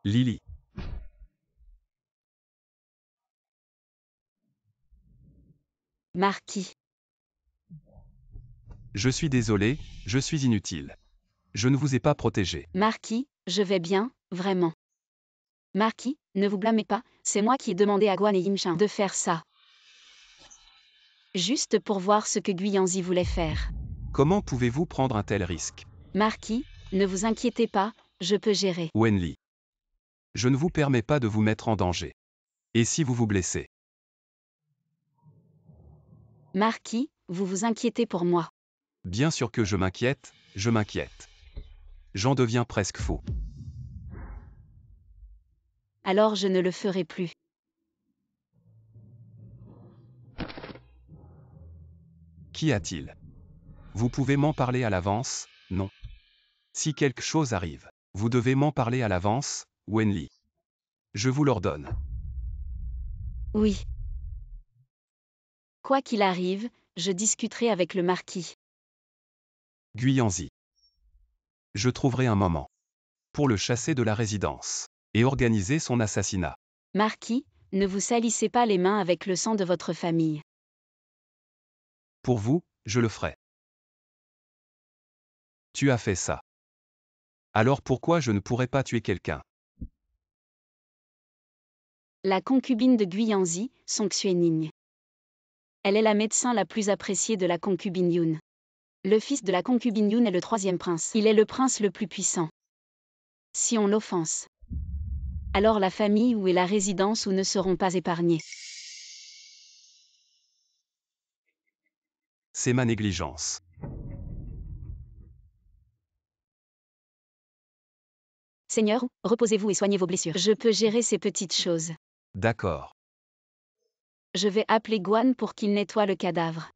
Lily. Marquis. Je suis désolé, je suis inutile. Je ne vous ai pas protégé. Marquis, je vais bien, vraiment. Marquis, ne vous blâmez pas, c'est moi qui ai demandé à Guan et Yinshin de faire ça. Juste pour voir ce que Guyanzi voulait faire. Comment pouvez-vous prendre un tel risque? Marquis, ne vous inquiétez pas, je peux gérer. Wenli. Je ne vous permets pas de vous mettre en danger. Et si vous vous blessez? Marquis, vous vous inquiétez pour moi. Bien sûr que je m'inquiète, je m'inquiète. J'en deviens presque fou. Alors je ne le ferai plus. Qu'y a-t-il? Vous pouvez m'en parler à l'avance, non? Si quelque chose arrive, vous devez m'en parler à l'avance, Wenli. Je vous l'ordonne. Oui. Quoi qu'il arrive, je discuterai avec le marquis. Guyanzi. Je trouverai un moment pour le chasser de la résidence et organiser son assassinat. Marquis, ne vous salissez pas les mains avec le sang de votre famille. Pour vous, je le ferai. Tu as fait ça. Alors pourquoi je ne pourrais pas tuer quelqu'un? La concubine de Guyanzi, Song Xuening. Elle est la médecin la plus appréciée de la concubine Yoon. Le fils de la concubine Yoon est le troisième prince. Il est le prince le plus puissant. Si on l'offense, alors la famille où et la résidence où ne seront pas épargnés. C'est ma négligence. Seigneur, reposez-vous et soignez vos blessures. Je peux gérer ces petites choses. D'accord. Je vais appeler Guan pour qu'il nettoie le cadavre.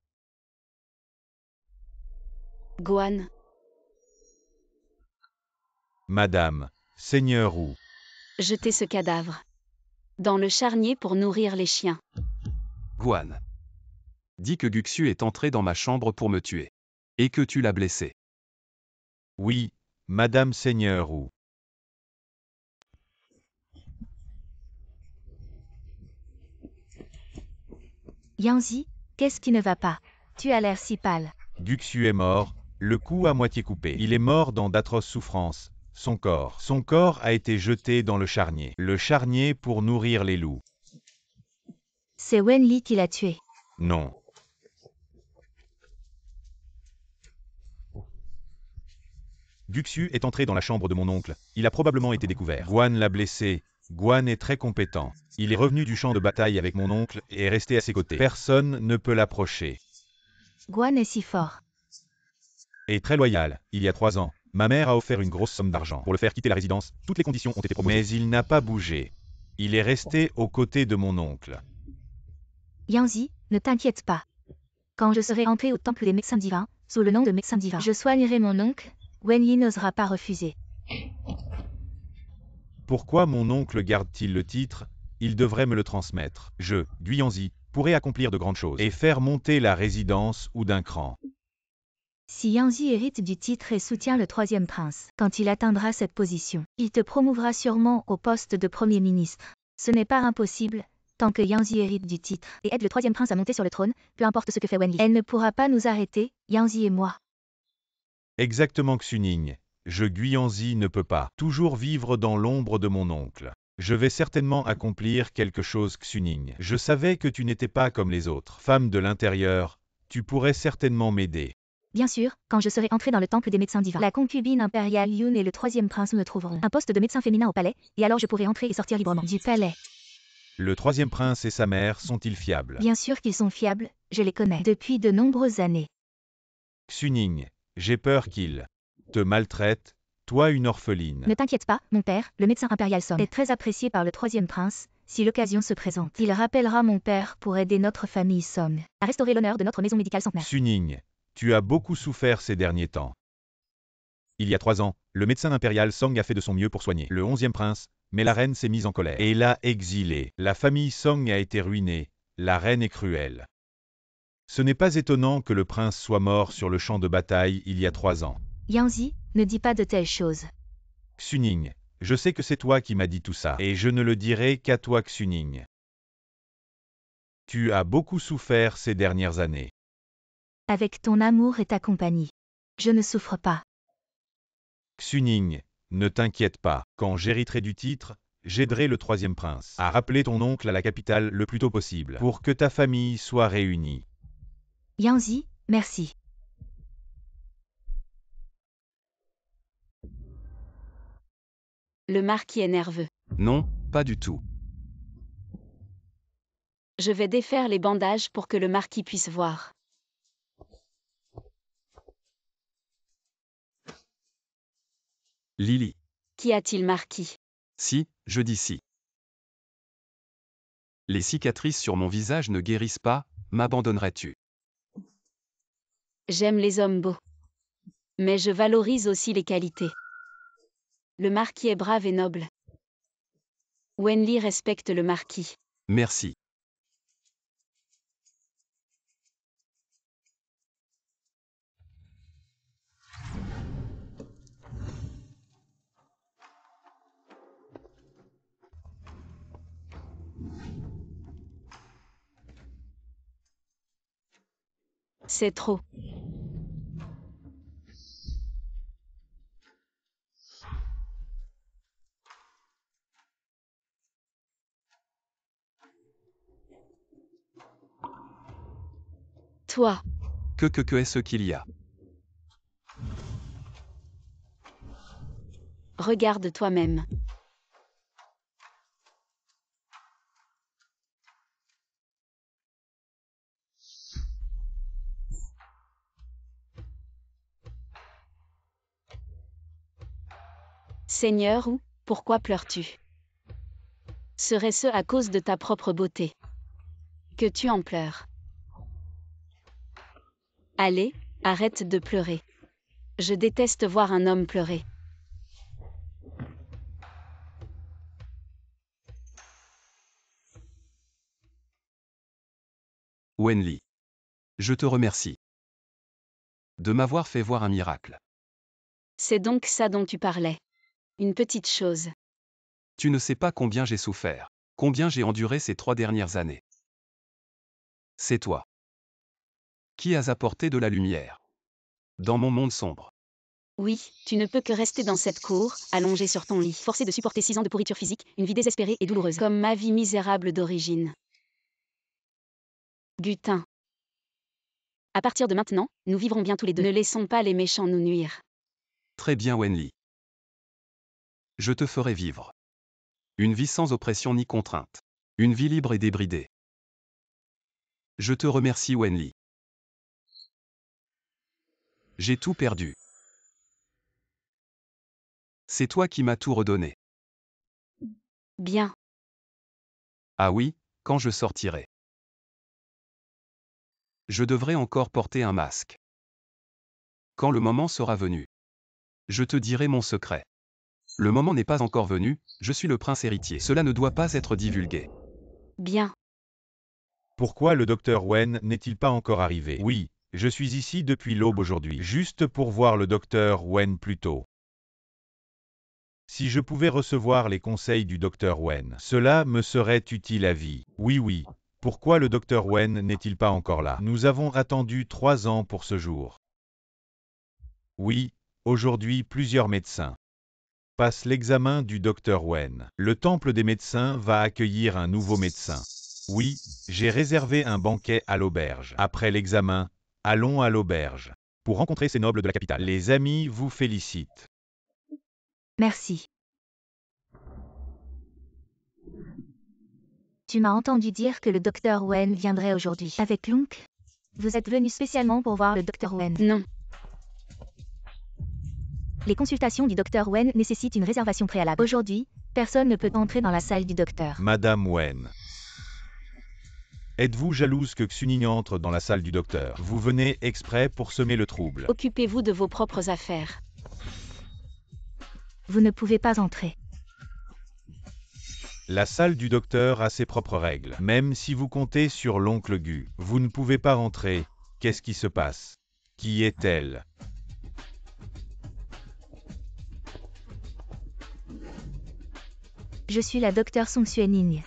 Guan, Madame, Seigneur où? jetez ce cadavre dans le charnier pour nourrir les chiens. Guan. Dis que Guxu est entré dans ma chambre pour me tuer. Et que tu l'as blessé. Oui, Madame Seigneur où? Yanzi, qu'est-ce qui ne va pas? Tu as l'air si pâle. Guxu est mort, le cou à moitié coupé. Il est mort dans d'atroces souffrances. Son corps a été jeté dans le charnier pour nourrir les loups. C'est Wenli qui l'a tué. Non. Guxu est entré dans la chambre de mon oncle. Il a probablement été découvert. Guan l'a blessé. Guan est très compétent. Il est revenu du champ de bataille avec mon oncle et est resté à ses côtés. Personne ne peut l'approcher. Guan est si fort. Et très loyal. Il y a 3 ans, ma mère a offert une grosse somme d'argent pour le faire quitter la résidence. Toutes les conditions ont été proposées. Mais il n'a pas bougé. Il est resté aux côtés de mon oncle. Yanzi, ne t'inquiète pas. Quand je serai entré au temple des médecins divins, sous le nom de médecin divin, je soignerai mon oncle. Wenli n'osera pas refuser. Pourquoi mon oncle garde-t-il le titre? Il devrait me le transmettre. Je, Guyanzi, pourrais accomplir de grandes choses. Et faire monter la résidence ou d'un cran. Si Yanzi hérite du titre et soutient le troisième prince, quand il atteindra cette position, il te promouvra sûrement au poste de premier ministre. Ce n'est pas impossible, tant que Yanzi hérite du titre et aide le troisième prince à monter sur le trône, peu importe ce que fait Wenli. Elle ne pourra pas nous arrêter, Yanzi et moi. Exactement Xuning. Je Guyanzi ne peux pas toujours vivre dans l'ombre de mon oncle. Je vais certainement accomplir quelque chose Xuning. Je savais que tu n'étais pas comme les autres. Femme de l'intérieur, tu pourrais certainement m'aider. Bien sûr, quand je serai entré dans le temple des médecins divins, la concubine impériale Yun et le troisième prince me trouveront un poste de médecin féminin au palais, et alors je pourrai entrer et sortir librement du palais. Le troisième prince et sa mère sont-ils fiables? Bien sûr qu'ils sont fiables, je les connais depuis de nombreuses années. Xuning, j'ai peur qu'ils te maltraitent, toi une orpheline. Ne t'inquiète pas, mon père, le médecin impérial Song est très apprécié par le troisième prince. Si l'occasion se présente, il rappellera mon père pour aider notre famille Song à restaurer l'honneur de notre maison médicale centenaire. Xuning, tu as beaucoup souffert ces derniers temps. Il y a 3 ans, le médecin impérial Song a fait de son mieux pour soigner le 11e prince, mais la reine s'est mise en colère. Et l'a exilé. La famille Song a été ruinée. La reine est cruelle. Ce n'est pas étonnant que le prince soit mort sur le champ de bataille il y a 3 ans. Yanzi, ne dis pas de telles choses. Xuning, je sais que c'est toi qui m'as dit tout ça, et je ne le dirai qu'à toi Xuning. Tu as beaucoup souffert ces dernières années. Avec ton amour et ta compagnie. Je ne souffre pas. Xuning, ne t'inquiète pas, quand j'hériterai du titre, j'aiderai le troisième prince à rappeler ton oncle à la capitale le plus tôt possible, pour que ta famille soit réunie. Yanzi, merci. Le marquis est nerveux. Non, pas du tout. Je vais défaire les bandages pour que le marquis puisse voir. Lily. Qu'y a-t-il, marquis? Si, je dis si. Les cicatrices sur mon visage ne guérissent pas, m'abandonnerais-tu? J'aime les hommes beaux. Mais je valorise aussi les qualités. Le marquis est brave et noble. Wenli respecte le marquis. Merci. C'est trop. Toi, Que est-ce qu'il y a? regarde toi-même. Seigneur, ou, pourquoi pleures-tu? Serait-ce à cause de ta propre beauté que tu en pleures? Allez, arrête de pleurer. Je déteste voir un homme pleurer. Wenli. Je te remercie de m'avoir fait voir un miracle. C'est donc ça dont tu parlais. Une petite chose. Tu ne sais pas combien j'ai souffert, combien j'ai enduré ces 3 dernières années. C'est toi qui as apporté de la lumière dans mon monde sombre. Oui, tu ne peux que rester dans cette cour, allongé sur ton lit, forcé de supporter 6 ans de pourriture physique, une vie désespérée et douloureuse, comme ma vie misérable d'origine. Butin. À partir de maintenant, nous vivrons bien tous les deux. Ne laissons pas les méchants nous nuire. Très bien Wenli. Je te ferai vivre une vie sans oppression ni contrainte. Une vie libre et débridée. Je te remercie Wenli. J'ai tout perdu. C'est toi qui m'as tout redonné. Bien. Ah oui, quand je sortirai. Je devrais encore porter un masque. Quand le moment sera venu, je te dirai mon secret. Le moment n'est pas encore venu, je suis le prince héritier. Cela ne doit pas être divulgué. Bien. Pourquoi le docteur Wen n'est-il pas encore arrivé? Oui, je suis ici depuis l'aube aujourd'hui, juste pour voir le docteur Wen plus tôt. Si je pouvais recevoir les conseils du docteur Wen, cela me serait utile à vie. Oui, oui. Pourquoi le docteur Wen n'est-il pas encore là? Nous avons attendu 3 ans pour ce jour. Oui, aujourd'hui plusieurs médecins passent l'examen du docteur Wen. Le temple des médecins va accueillir un nouveau médecin. Oui, j'ai réservé un banquet à l'auberge. Après l'examen, allons à l'auberge pour rencontrer ces nobles de la capitale. Les amis vous félicitent. Merci. Tu m'as entendu dire que le docteur Wen viendrait aujourd'hui. Avec l'oncle? Vous êtes venu spécialement pour voir le docteur Wen. Non. Les consultations du docteur Wen nécessitent une réservation préalable. Aujourd'hui, personne ne peut entrer dans la salle du docteur. Madame Wen. Êtes-vous jalouse que Xuning entre dans la salle du docteur? Vous venez exprès pour semer le trouble. Occupez-vous de vos propres affaires. Vous ne pouvez pas entrer. La salle du docteur a ses propres règles. Même si vous comptez sur l'oncle Gu, vous ne pouvez pas entrer. Qu'est-ce qui se passe? Qui est-elle? Je suis la docteure Song Xuening.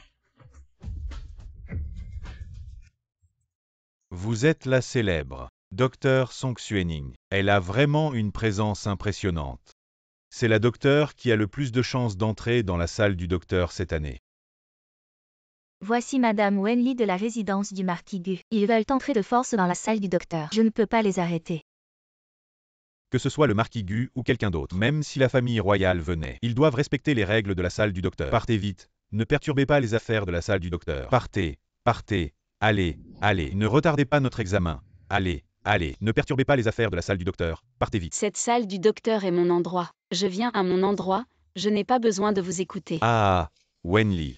Vous êtes la célèbre docteur Song Xuening. Elle a vraiment une présence impressionnante. C'est la docteure qui a le plus de chances d'entrer dans la salle du docteur cette année. Voici Madame Wenli de la résidence du marquis Gu. Ils veulent entrer de force dans la salle du docteur. Je ne peux pas les arrêter. Que ce soit le marquis Gu ou quelqu'un d'autre, même si la famille royale venait, ils doivent respecter les règles de la salle du docteur. Partez vite. Ne perturbez pas les affaires de la salle du docteur. Partez, partez, allez, allez. Ne retardez pas notre examen. Allez, allez. Ne perturbez pas les affaires de la salle du docteur. Partez vite. Cette salle du docteur est mon endroit. Je viens à mon endroit, je n'ai pas besoin de vous écouter. Ah, Wenli.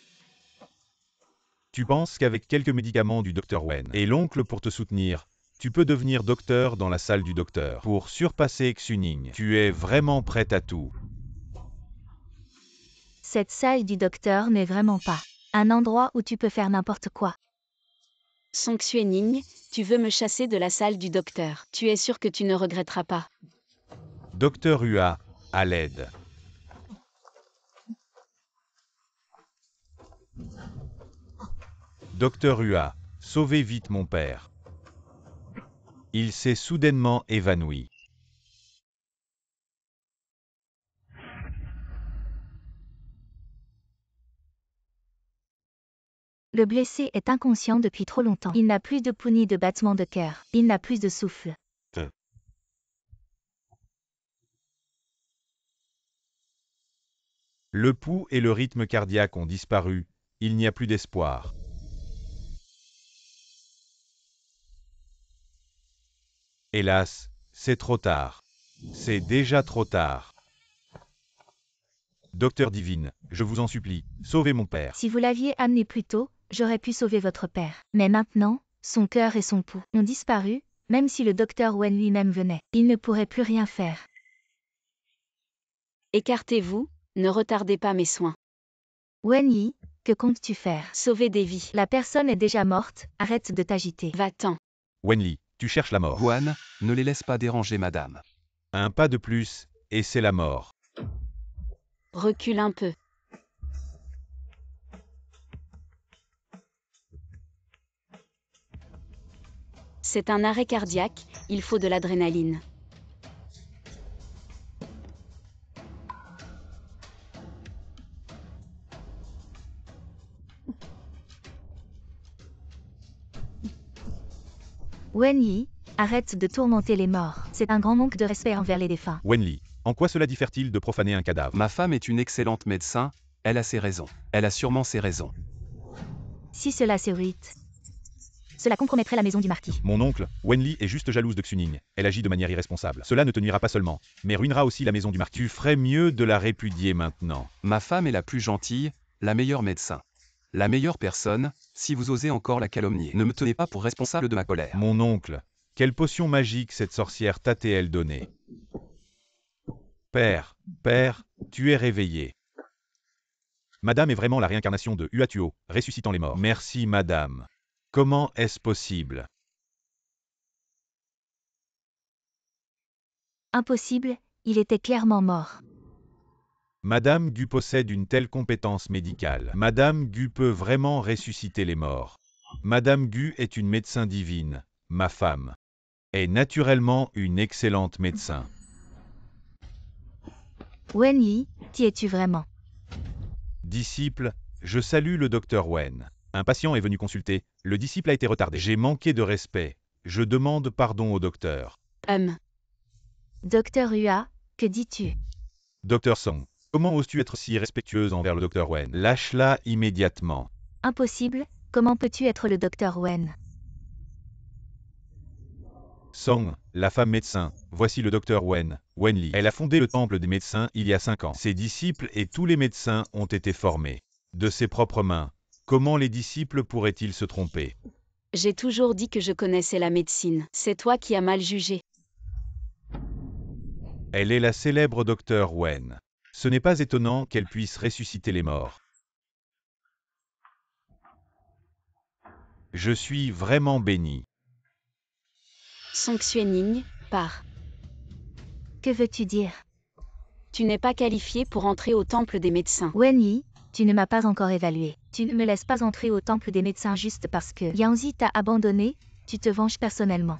Tu penses qu'avec quelques médicaments du docteur Wen et l'oncle pour te soutenir, tu peux devenir docteur dans la salle du docteur pour surpasser Xuning. Tu es vraiment prête à tout. Cette salle du docteur n'est vraiment pas un endroit où tu peux faire n'importe quoi. Song Xuening, tu veux me chasser de la salle du docteur. Tu es sûr que tu ne regretteras pas. Docteur Hua, à l'aide. Docteur Hua, sauvez vite mon père. Il s'est soudainement évanoui. Le blessé est inconscient depuis trop longtemps. Il n'a plus de pouls ni de battements de cœur. Il n'a plus de souffle. Le pouls et le rythme cardiaque ont disparu, il n'y a plus d'espoir. Hélas, c'est trop tard. C'est déjà trop tard. Docteur Divine, je vous en supplie, sauvez mon père. Si vous l'aviez amené plus tôt, j'aurais pu sauver votre père. Mais maintenant, son cœur et son pouls ont disparu, même si le docteur Wen lui-même venait. Il ne pourrait plus rien faire. Écartez-vous, ne retardez pas mes soins. Wen Yi, que comptes-tu faire? Sauvez des vies. La personne est déjà morte, arrête de t'agiter. Va-t'en. Wenli, tu cherches la mort. Guan, ne les laisse pas déranger madame. Un pas de plus, et c'est la mort. Recule un peu. C'est un arrêt cardiaque, il faut de l'adrénaline. Wen Yi, arrête de tourmenter les morts. C'est un grand manque de respect envers les défunts. Wenli, en quoi cela diffère-t-il de profaner un cadavre? Ma femme est une excellente médecin, elle a ses raisons. Elle a sûrement ses raisons. Si cela s'érite, cela compromettrait la maison du marquis. Mon oncle, Wenli est juste jalouse de Xuning. Elle agit de manière irresponsable. Cela ne te nuira pas seulement, mais ruinera aussi la maison du marquis. Tu ferais mieux de la répudier maintenant. Ma femme est la plus gentille, la meilleure médecin. La meilleure personne, si vous osez encore la calomnier. Ne me tenez pas pour responsable de ma colère. Mon oncle, quelle potion magique cette sorcière t'a-t-elle donnée? Père, tu es réveillé. Madame est vraiment la réincarnation de Huatuo, ressuscitant les morts. Merci madame. Comment est-ce possible? Impossible, il était clairement mort. Madame Gu possède une telle compétence médicale. Madame Gu peut vraiment ressusciter les morts. Madame Gu est une médecin divine, ma femme. Est naturellement une excellente médecin. Wen Yi, qui es-tu vraiment? Disciple, je salue le docteur Wen. Un patient est venu consulter, le disciple a été retardé. J'ai manqué de respect. Je demande pardon au docteur. Docteur Hua, que dis-tu? Docteur Song, comment oses-tu être si respectueuse envers le docteur Wen? Lâche-la immédiatement. Impossible, comment peux-tu être le docteur Wen? Song, la femme médecin, voici le docteur Wen, Wenli. Elle a fondé le temple des médecins il y a 5 ans. Ses disciples et tous les médecins ont été formés. De ses propres mains. Comment les disciples pourraient-ils se tromper? J'ai toujours dit que je connaissais la médecine. C'est toi qui as mal jugé. Elle est la célèbre docteur Wen. Ce n'est pas étonnant qu'elle puisse ressusciter les morts. Je suis vraiment béni. Song Xuening, pars. Que veux-tu dire? Tu n'es pas qualifié pour entrer au temple des médecins. Wen Yi, tu ne m'as pas encore évalué. Tu ne me laisses pas entrer au temple des médecins juste parce que Yangzi t'a abandonné, tu te venges personnellement.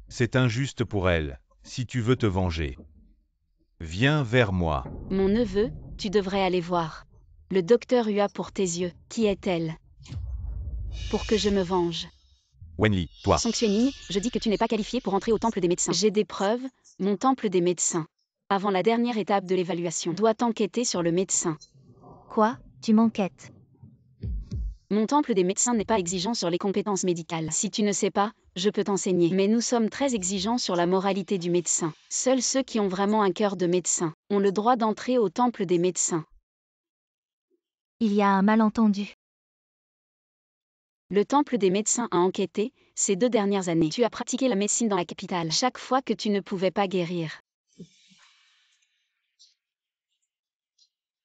C'est injuste pour elle, si tu veux te venger. Viens vers moi. Mon neveu, tu devrais aller voir. Le docteur Hua pour tes yeux. Qui est-elle? Pour que je me venge. Wenli, toi. Song Xuening, je dis que tu n'es pas qualifié pour entrer au temple des médecins. J'ai des preuves, mon temple des médecins. Avant la dernière étape de l'évaluation, doit enquêter sur le médecin. Quoi? Tu m'enquêtes? Mon temple des médecins n'est pas exigeant sur les compétences médicales. Si tu ne sais pas, je peux t'enseigner. Mais nous sommes très exigeants sur la moralité du médecin. Seuls ceux qui ont vraiment un cœur de médecin ont le droit d'entrer au temple des médecins. Il y a un malentendu. Le temple des médecins a enquêté, ces 2 dernières années. Tu as pratiqué la médecine dans la capitale, chaque fois que tu ne pouvais pas guérir.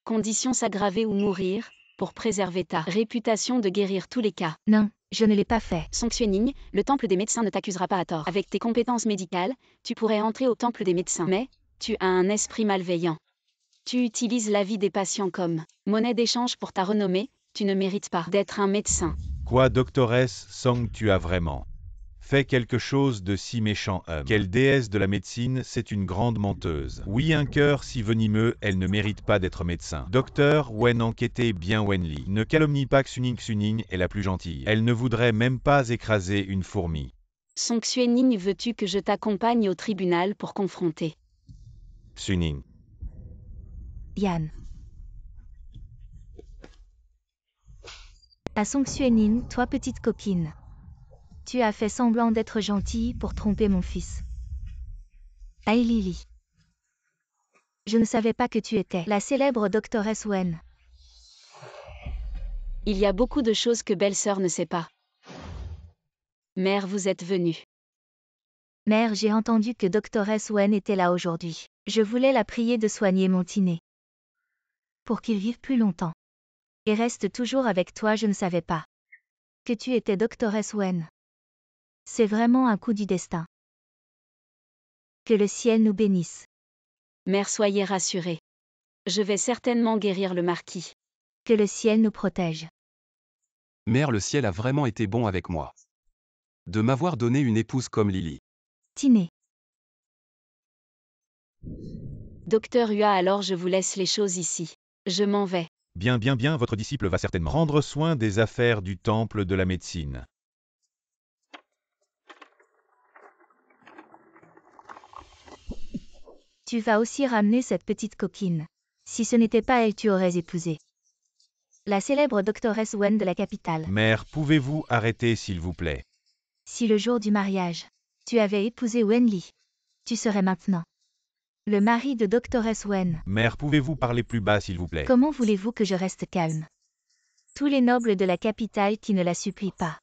Condition s'aggraver ou mourir, pour préserver ta réputation de guérir tous les cas. Non, je ne l'ai pas fait. Song Xuening, le temple des médecins ne t'accusera pas à tort. Avec tes compétences médicales, tu pourrais entrer au temple des médecins. Mais, tu as un esprit malveillant. Tu utilises la vie des patients comme monnaie d'échange pour ta renommée, tu ne mérites pas d'être un médecin. Quoi, doctoresse Song, tu as vraiment fait quelque chose de si méchant, homme. Quelle déesse de la médecine, c'est une grande menteuse. Oui, un cœur si venimeux, elle ne mérite pas d'être médecin. Docteur Wen, enquêtez bien Wenli. Ne calomnie pas Xuning est la plus gentille. Elle ne voudrait même pas écraser une fourmi. Song Xuening, veux-tu que je t'accompagne au tribunal pour confronter Xuning. Yan. À Song Xuening, toi petite copine. Tu as fait semblant d'être gentille pour tromper mon fils. Ai Lili. Je ne savais pas que tu étais la célèbre doctoresse Wen. Il y a beaucoup de choses que belle-sœur ne sait pas. Mère, vous êtes venue. Mère, j'ai entendu que doctoresse Wen était là aujourd'hui. Je voulais la prier de soigner mon Tiné. Pour qu'il vive plus longtemps. Et reste toujours avec toi, je ne savais pas que tu étais doctoresse Wen. C'est vraiment un coup du destin. Que le ciel nous bénisse. Mère, soyez rassurée. Je vais certainement guérir le marquis. Que le ciel nous protège. Mère, le ciel a vraiment été bon avec moi. De m'avoir donné une épouse comme Lily. Tiné. Docteur Hua, alors je vous laisse les choses ici. Je m'en vais. Bien, votre disciple va certainement Prendre soin des affaires du temple de la médecine. Tu vas aussi ramener cette petite coquine. Si ce n'était pas elle, tu aurais épousé la célèbre doctoresse Wen de la capitale. Mère, pouvez-vous arrêter s'il vous plaît? Si le jour du mariage, tu avais épousé Wen Li, tu serais maintenant le mari de doctoresse Wen. Mère, pouvez-vous parler plus bas s'il vous plaît? Comment voulez-vous que je reste calme? Tous les nobles de la capitale qui ne la supplient pas,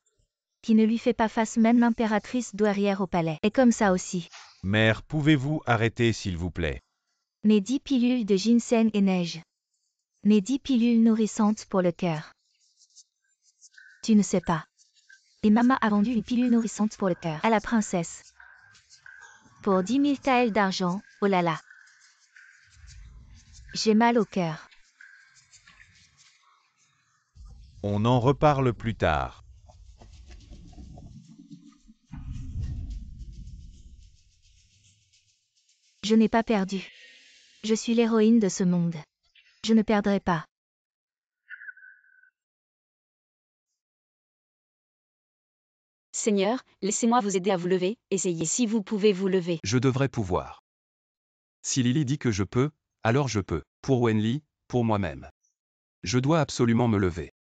qui ne lui fait pas face, même l'impératrice douairière au palais, est comme ça aussi. Mère, pouvez-vous arrêter s'il vous plaît? Mes 10 pilules de ginseng et neige. Mes 10 pilules nourrissantes pour le cœur. Tu ne sais pas. Et maman a vendu une pilule nourrissante pour le cœur à la princesse. Pour 10 000 taels d'argent, oh là là. J'ai mal au cœur. On en reparle plus tard. Je n'ai pas perdu. Je suis l'héroïne de ce monde. Je ne perdrai pas. Seigneur, laissez-moi vous aider à vous lever, essayez si vous pouvez vous lever. Je devrais pouvoir. Si Lily dit que je peux, alors je peux. Pour Wenli, pour moi-même. Je dois absolument me lever.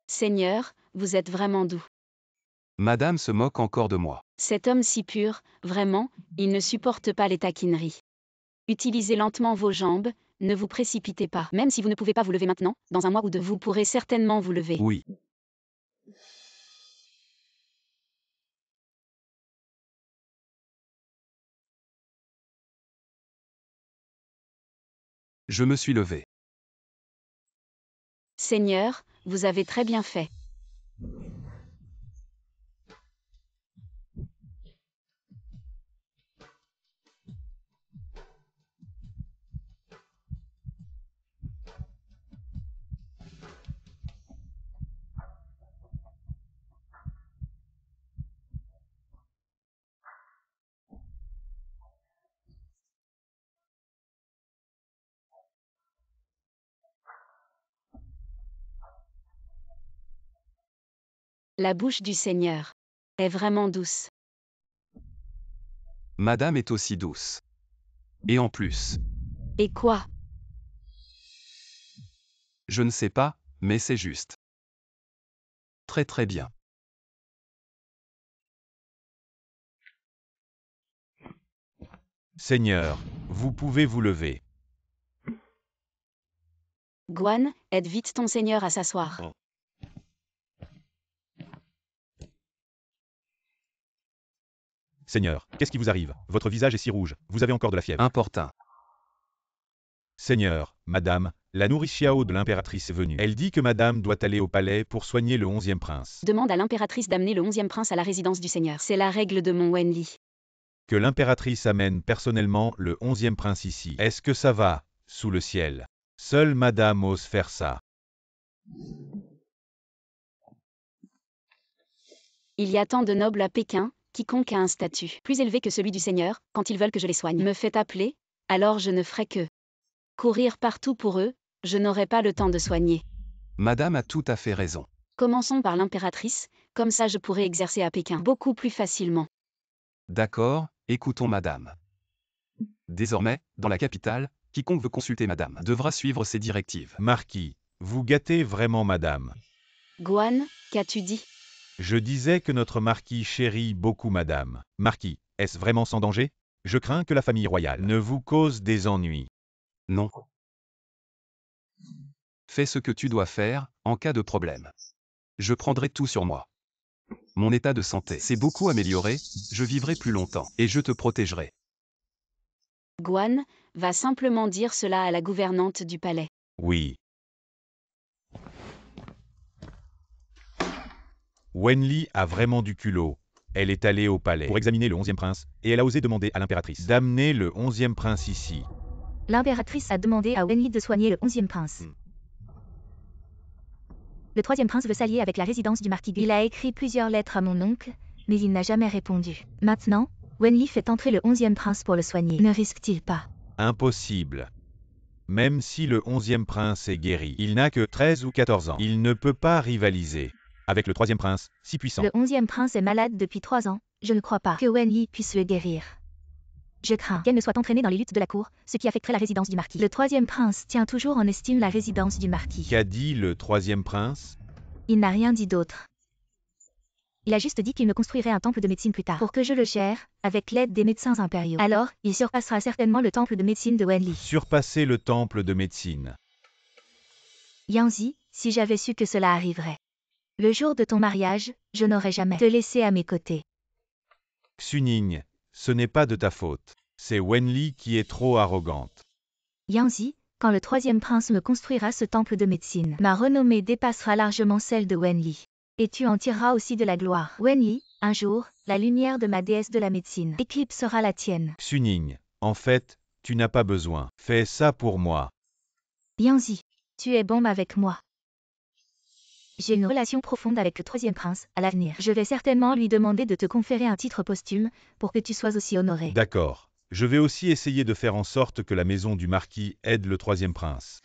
Seigneur, vous êtes vraiment doux. Madame se moque encore de moi. Cet homme si pur, vraiment, il ne supporte pas les taquineries. Utilisez lentement vos jambes, ne vous précipitez pas. Même si vous ne pouvez pas vous lever maintenant, dans un mois ou deux, vous pourrez certainement vous lever. Oui. Je me suis levé. Seigneur, vous avez très bien fait. La bouche du Seigneur est vraiment douce. Madame est aussi douce. Et en plus, Et quoi? je ne sais pas, mais c'est juste. Très très bien. Seigneur, vous pouvez vous lever. Guan, aide vite ton Seigneur à s'asseoir. Seigneur, qu'est-ce qui vous arrive? Votre visage est si rouge, vous avez encore de la fièvre. Importun. Seigneur, Madame, la nourrice Xiao de l'impératrice est venue. Elle dit que Madame doit aller au palais pour soigner le 11e prince. Demande à l'impératrice d'amener le 11e prince à la résidence du Seigneur. C'est la règle de mon Wenli. Que l'impératrice amène personnellement le 11e prince ici. Est-ce que ça va, sous le ciel? Seule Madame ose faire ça. Il y a tant de nobles à Pékin, quiconque a un statut plus élevé que celui du Seigneur, quand ils veulent que je les soigne, me fait appeler, alors je ne ferai que courir partout pour eux, je n'aurai pas le temps de soigner. Madame a tout à fait raison. Commençons par l'impératrice, comme ça je pourrai exercer à Pékin beaucoup plus facilement. D'accord, écoutons Madame. Désormais, dans la capitale, quiconque veut consulter Madame devra suivre ses directives. Marquis, vous gâtez vraiment Madame. Guan, qu'as-tu dit? Je disais que notre marquis chérit beaucoup Madame. Marquis, est-ce vraiment sans danger? Je crains que la famille royale Ne vous cause des ennuis. Non. Fais ce que tu dois faire, en cas de problème. Je prendrai tout sur moi. Mon état de santé s'est beaucoup amélioré, je vivrai plus longtemps, et je te protégerai. Guan va simplement dire cela à la gouvernante du palais. Oui. Wenli a vraiment du culot. Elle est allée au palais Pour examiner le 11e prince, et elle a osé demander à l'impératrice d'amener le 11e prince ici. L'impératrice a demandé à Wenli de soigner le 11e prince. Le 3e prince veut s'allier avec la résidence du marquis Gu. Il a écrit plusieurs lettres à mon oncle, mais il n'a jamais répondu. Maintenant, Wenli fait entrer le 11e prince pour le soigner. Ne risque-t-il pas? Impossible. Même si le 11e prince est guéri, il n'a que 13 ou 14 ans. Il ne peut pas rivaliser avec le 3e prince, si puissant. Le 11e prince est malade depuis 3 ans, je ne crois pas que Wenli puisse le guérir. Je crains qu'elle ne soit entraînée dans les luttes de la cour, ce qui affecterait la résidence du marquis. Le 3e prince tient toujours en estime la résidence du marquis. Qu'a dit le 3e prince? Il n'a rien dit d'autre. Il a juste dit qu'il me construirait un temple de médecine plus tard, pour que je le gère, avec l'aide des médecins impériaux. Alors, il surpassera certainement le temple de médecine de Wenli. Surpasser le temple de médecine. Yangzi, si j'avais su que cela arriverait. Le jour de ton mariage, je n'aurais jamais te laissé à mes côtés. Xuning, ce n'est pas de ta faute. C'est Wenli qui est trop arrogante. Yangzi, quand le 3e prince me construira ce temple de médecine, ma renommée dépassera largement celle de Wenli. Et tu en tireras aussi de la gloire. Wenli, un jour, la lumière de ma déesse de la médecine éclipsera la tienne. Xuning, en fait, tu n'as pas besoin. Fais ça pour moi. Yangzi, tu es bombe avec moi. J'ai une relation profonde avec le 3e prince, à l'avenir. Je vais certainement lui demander de te conférer un titre posthume, pour que tu sois aussi honoré. D'accord. Je vais aussi essayer de faire en sorte que la maison du marquis aide le 3e prince.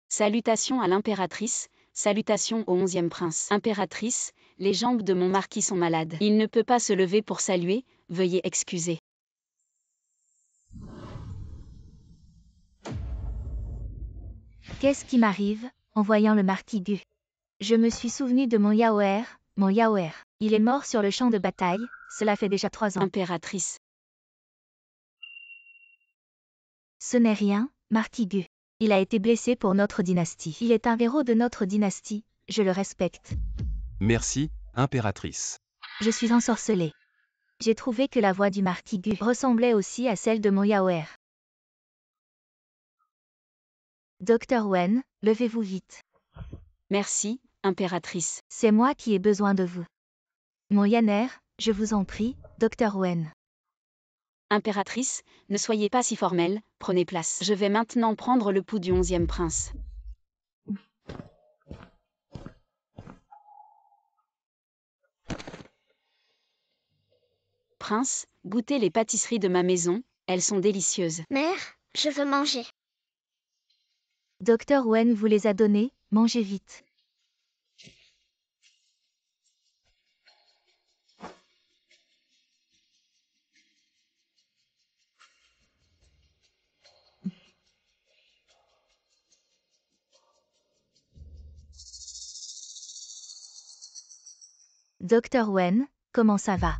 Salutations à l'impératrice, salutations au 11e prince. Impératrice, les jambes de mon marquis sont malades. Il ne peut pas se lever pour saluer, veuillez excuser. Qu'est-ce qui m'arrive, en voyant le marquis Gu? Je me suis souvenu de mon Yaoer, mon Yaoer. Il est mort sur le champ de bataille, cela fait déjà 3 ans. Impératrice. Ce n'est rien, marquis Gu. Il a été blessé pour notre dynastie. Il est un héros de notre dynastie, je le respecte. Merci, impératrice. Je suis ensorcelée. J'ai trouvé que la voix du marquis Gu ressemblait aussi à celle de mon Yaoer. Docteur Wen, levez-vous vite. Merci, impératrice. C'est moi qui ai besoin de vous. Mon Yaner, je vous en prie, Docteur Wen. Impératrice, ne soyez pas si formelle, prenez place. Je vais maintenant prendre le pouls du 11e prince. Prince, goûtez les pâtisseries de ma maison, elles sont délicieuses. Mère, je veux manger. Docteur Wen vous les a donnés, mangez vite. Docteur Wen, comment ça va?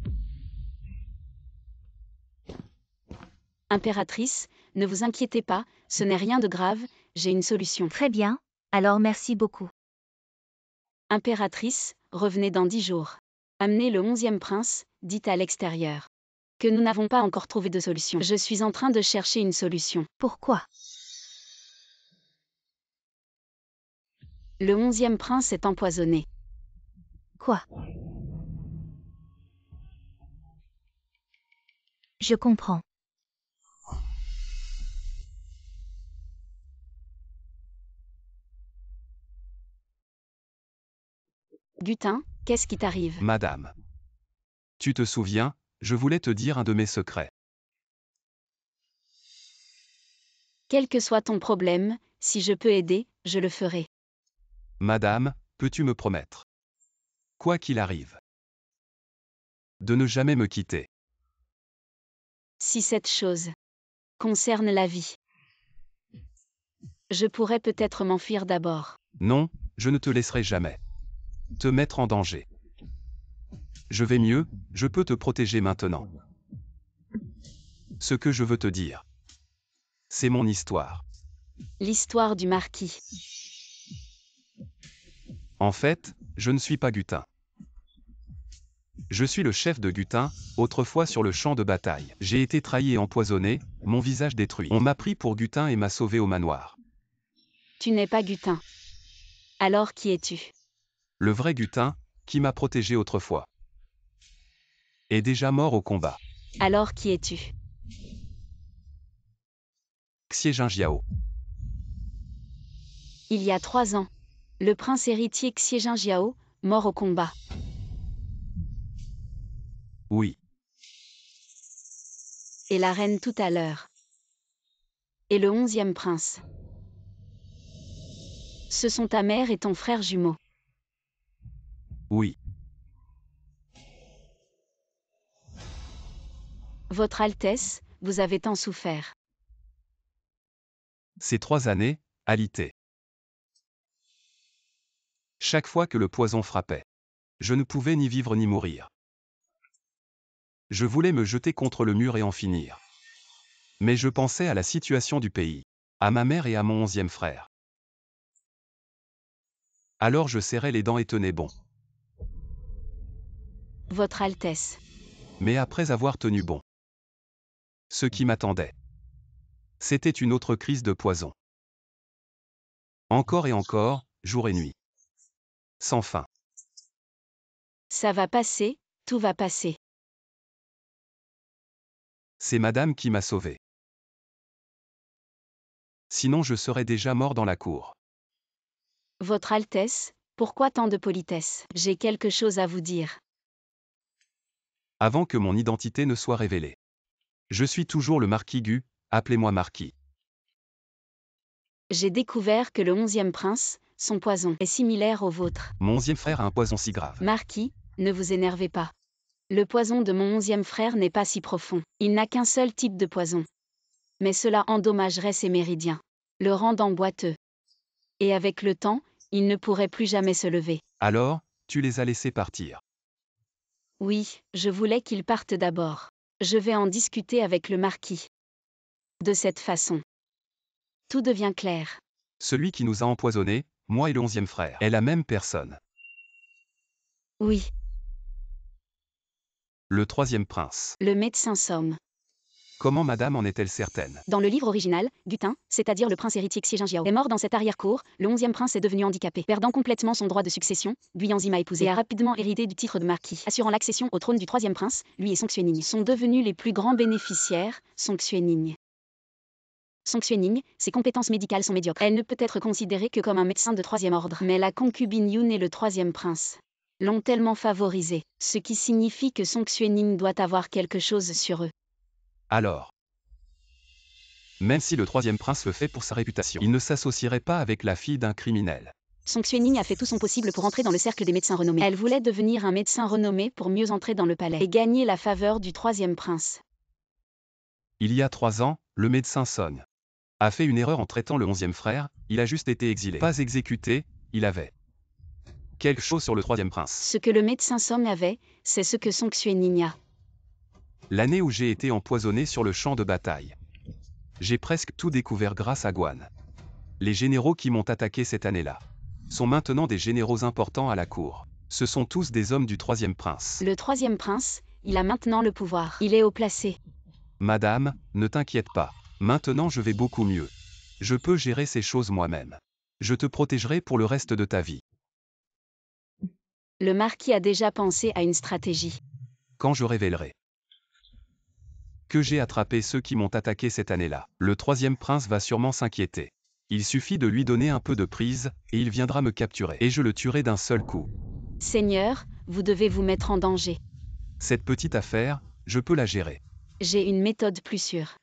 Impératrice, ne vous inquiétez pas, ce n'est rien de grave, j'ai une solution. Très bien, alors merci beaucoup. Impératrice, revenez dans 10 jours. Amenez le 11e prince, dites à l'extérieur. Que nous n'avons pas encore trouvé de solution. Je suis en train de chercher une solution. Pourquoi? Le 11e prince est empoisonné. Quoi? Je comprends. Gutin, qu'est-ce qui t'arrive? Madame. Tu te souviens, je voulais te dire un de mes secrets. Quel que soit ton problème, si je peux aider, je le ferai. Madame, peux-tu me promettre, quoi qu'il arrive, de ne jamais me quitter? Si cette chose concerne la vie, je pourrais peut-être m'enfuir d'abord. Non, je ne te laisserai jamais te mettre en danger. Je vais mieux, je peux te protéger maintenant. Ce que je veux te dire, C'est mon histoire. L'histoire du marquis. En fait, je ne suis pas Gutin. Je suis le chef de Gutin, autrefois sur le champ de bataille. J'ai été trahi et empoisonné, mon visage détruit. On m'a pris pour Gutin et m'a sauvé au manoir. Tu n'es pas Gutin. Alors qui es-tu? Le vrai Gutin, qui m'a protégé autrefois, est déjà mort au combat. Alors qui es-tu? Xie Jingjiao. Il y a 3 ans. Le prince héritier Xie Jingjiao, mort au combat. Oui. Et la reine tout à l'heure. Et le 11e prince. Ce sont ta mère et ton frère jumeau. Oui. Votre Altesse, vous avez tant souffert. Ces 3 années, alité. Chaque fois que le poison frappait, je ne pouvais ni vivre ni mourir. Je voulais me jeter contre le mur et en finir. Mais je pensais à la situation du pays, à ma mère et à mon 11e frère. Alors je serrais les dents et tenais bon. Votre Altesse. Mais après avoir tenu bon, ce qui m'attendait, c'était une autre crise de poison. Encore et encore, jour et nuit. Sans fin. Ça va passer, tout va passer. C'est madame qui m'a sauvé. Sinon je serais déjà mort dans la cour. Votre Altesse, pourquoi tant de politesse? J'ai quelque chose à vous dire. Avant que mon identité ne soit révélée. Je suis toujours le marquis Gu, appelez-moi marquis. J'ai découvert que le 11e prince, son poison, est similaire au vôtre. Mon 11e frère a un poison si grave. Marquis, ne vous énervez pas. Le poison de mon 11e frère n'est pas si profond. Il n'a qu'un seul type de poison. Mais cela endommagerait ses méridiens, le rendant boiteux. Et avec le temps, il ne pourrait plus jamais se lever. Alors, tu les as laissés partir. Oui, je voulais qu'ils partent d'abord. Je vais en discuter avec le marquis. De cette façon, tout devient clair. Celui qui nous a empoisonnés, moi et le 11e frère, est la même personne. Oui, Le 3e prince. le médecin somme. Comment madame en est-elle certaine? Dans le livre original, Gutin, c'est-à-dire le prince héritier Xie Jingjiao, est mort dans cette arrière-cour, le 11e prince est devenu handicapé, perdant complètement son droit de succession, Guyanzi m'a épousé et a rapidement hérité du titre de marquis, assurant l'accession au trône du 3e prince, lui et Song Xuening sont devenus les plus grands bénéficiaires, Song Xuening. Song Xuening, ses compétences médicales sont médiocres. Elle ne peut être considérée que comme un médecin de 3e ordre. Mais la concubine Yun et le 3e prince l'ont tellement favorisé, ce qui signifie que Song Xuening doit avoir quelque chose sur eux. Alors, même si le 3e prince le fait pour sa réputation, il ne s'associerait pas avec la fille d'un criminel. Song Xuening a fait tout son possible pour entrer dans le cercle des médecins renommés. Elle voulait devenir un médecin renommé pour mieux entrer dans le palais et gagner la faveur du 3e prince. Il y a 3 ans, le médecin Son a fait une erreur en traitant le 11e frère, il a juste été exilé. Pas exécuté, il avait quelque chose sur le 3e prince. Ce que le médecin Somme avait, c'est ce que Song Xuening a. L'année où j'ai été empoisonné sur le champ de bataille. J'ai presque tout découvert grâce à Guan. Les généraux qui m'ont attaqué cette année-là sont maintenant des généraux importants à la cour. Ce sont tous des hommes du 3e prince. Le 3e prince, il a maintenant le pouvoir. Il est haut placé. Madame, ne t'inquiète pas. Maintenant je vais beaucoup mieux. Je peux gérer ces choses moi-même. Je te protégerai pour le reste de ta vie. Le marquis a déjà pensé à une stratégie. Quand je révélerai que j'ai attrapé ceux qui m'ont attaqué cette année-là, le 3e prince va sûrement s'inquiéter. Il suffit de lui donner un peu de prise, et il viendra me capturer. Et je le tuerai d'un seul coup. Seigneur, vous devez vous mettre en danger. Cette petite affaire, je peux la gérer. J'ai une méthode plus sûre.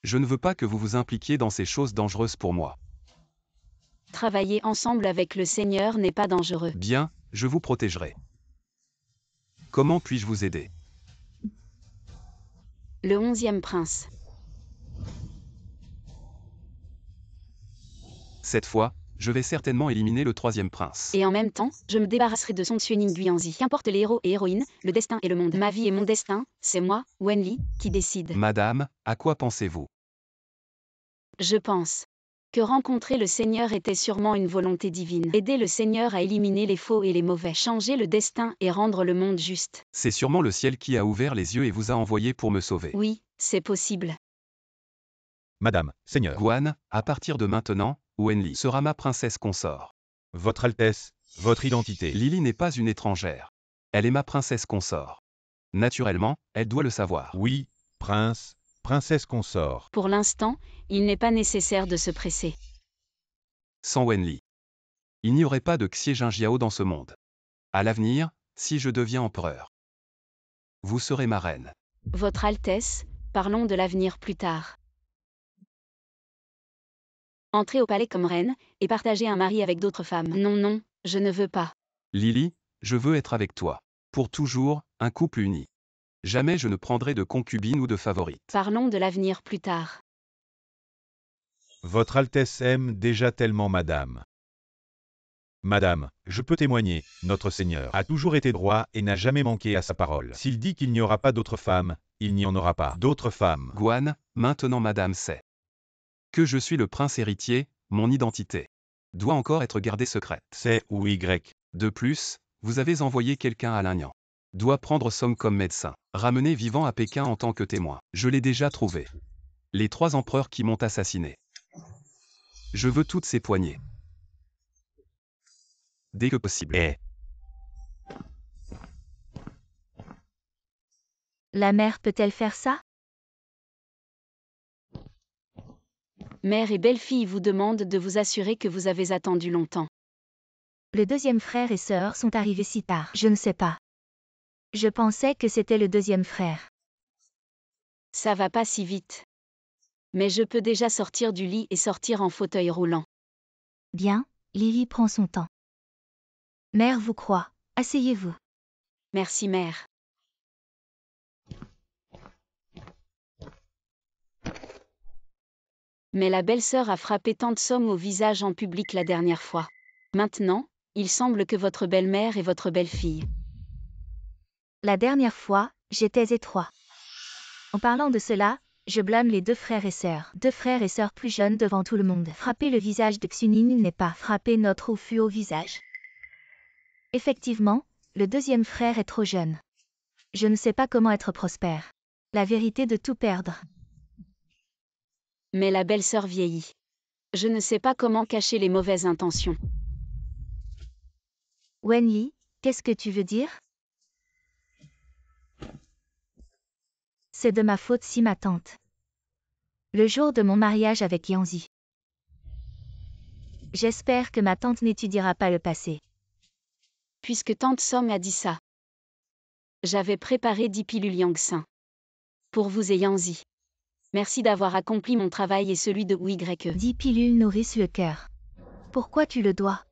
Je ne veux pas que vous vous impliquiez dans ces choses dangereuses pour moi. Travailler ensemble avec le Seigneur n'est pas dangereux. Bien, je vous protégerai. Comment puis-je vous aider? Le 11e prince. Cette fois, je vais certainement éliminer le troisième prince. Et en même temps, je me débarrasserai de Song Xuening Guianzi. Qu'importe les héros et héroïnes, le destin et le monde. Ma vie et mon destin, c'est moi, Wenli, qui décide. Madame, à quoi pensez-vous? Je pense que rencontrer le Seigneur était sûrement une volonté divine. Aider le Seigneur à éliminer les faux et les mauvais. Changer le destin et rendre le monde juste. C'est sûrement le ciel qui a ouvert les yeux et vous a envoyé pour me sauver. Oui, c'est possible. Madame, Seigneur. Guan, à partir de maintenant, Wenli sera ma princesse consort. Votre Altesse, votre identité. Lily n'est pas une étrangère. Elle est ma princesse consort. Naturellement, elle doit le savoir. Oui, prince, princesse consort. Pour l'instant, il n'est pas nécessaire de se presser. Sans Wenli, il n'y aurait pas de Xie Jinjiao dans ce monde. À l'avenir, si je deviens empereur, vous serez ma reine. Votre Altesse, parlons de l'avenir plus tard. Entrez au palais comme reine, et partagez un mari avec d'autres femmes. Non, non, je ne veux pas. Lily, je veux être avec toi. Pour toujours, un couple uni. Jamais je ne prendrai de concubine ou de favorite. Parlons de l'avenir plus tard. Votre Altesse aime déjà tellement Madame. Madame, je peux témoigner, notre Seigneur a toujours été droit et n'a jamais manqué à sa parole. S'il dit qu'il n'y aura pas d'autres femmes, il n'y en aura pas d'autres femmes. Guan, maintenant Madame sait que je suis le prince héritier, mon identité doit encore être gardée secrète. C'est ou Y. De plus, vous avez envoyé quelqu'un à Lagnan. Doit prendre Song comme médecin. Ramener vivant à Pékin en tant que témoin. Je l'ai déjà trouvé. Les 3 empereurs qui m'ont assassiné. Je veux toutes ces poignées. Dès que possible. La mère peut-elle faire ça? Mère et belle-fille vous demandent de vous assurer que vous avez attendu longtemps. Le deuxième frère et sœur sont arrivés si tard. Je ne sais pas. Je pensais que c'était le deuxième frère. Ça va pas si vite. Mais je peux déjà sortir du lit et sortir en fauteuil roulant. Bien, Lily prend son temps. Mère vous croit. Asseyez-vous. Merci mère. Mais la belle-sœur a frappé tante Somme au visage en public la dernière fois. Maintenant, il semble que votre belle-mère est votre belle-fille. La dernière fois, j'étais étroit. En parlant de cela, je blâme les 2 frères et sœurs. 2 frères et sœurs plus jeunes devant tout le monde. Frapper le visage de Xuning n'est pas frapper notre Ofu au visage. Effectivement, le deuxième frère est trop jeune. Je ne sais pas comment être prospère. La vérité de tout perdre. Mais la belle-sœur vieillit. Je ne sais pas comment cacher les mauvaises intentions. Wenli, qu'est-ce que tu veux dire? C'est de ma faute si ma tante. Le jour de mon mariage avec Yanzi. J'espère que ma tante n'étudiera pas le passé. Puisque tante Somme a dit ça. J'avais préparé 10 pilules Yangtze. Pour vous et Yanzi. Merci d'avoir accompli mon travail et celui de YE. 10 pilules nourrissent le cœur. Pourquoi tu le dois?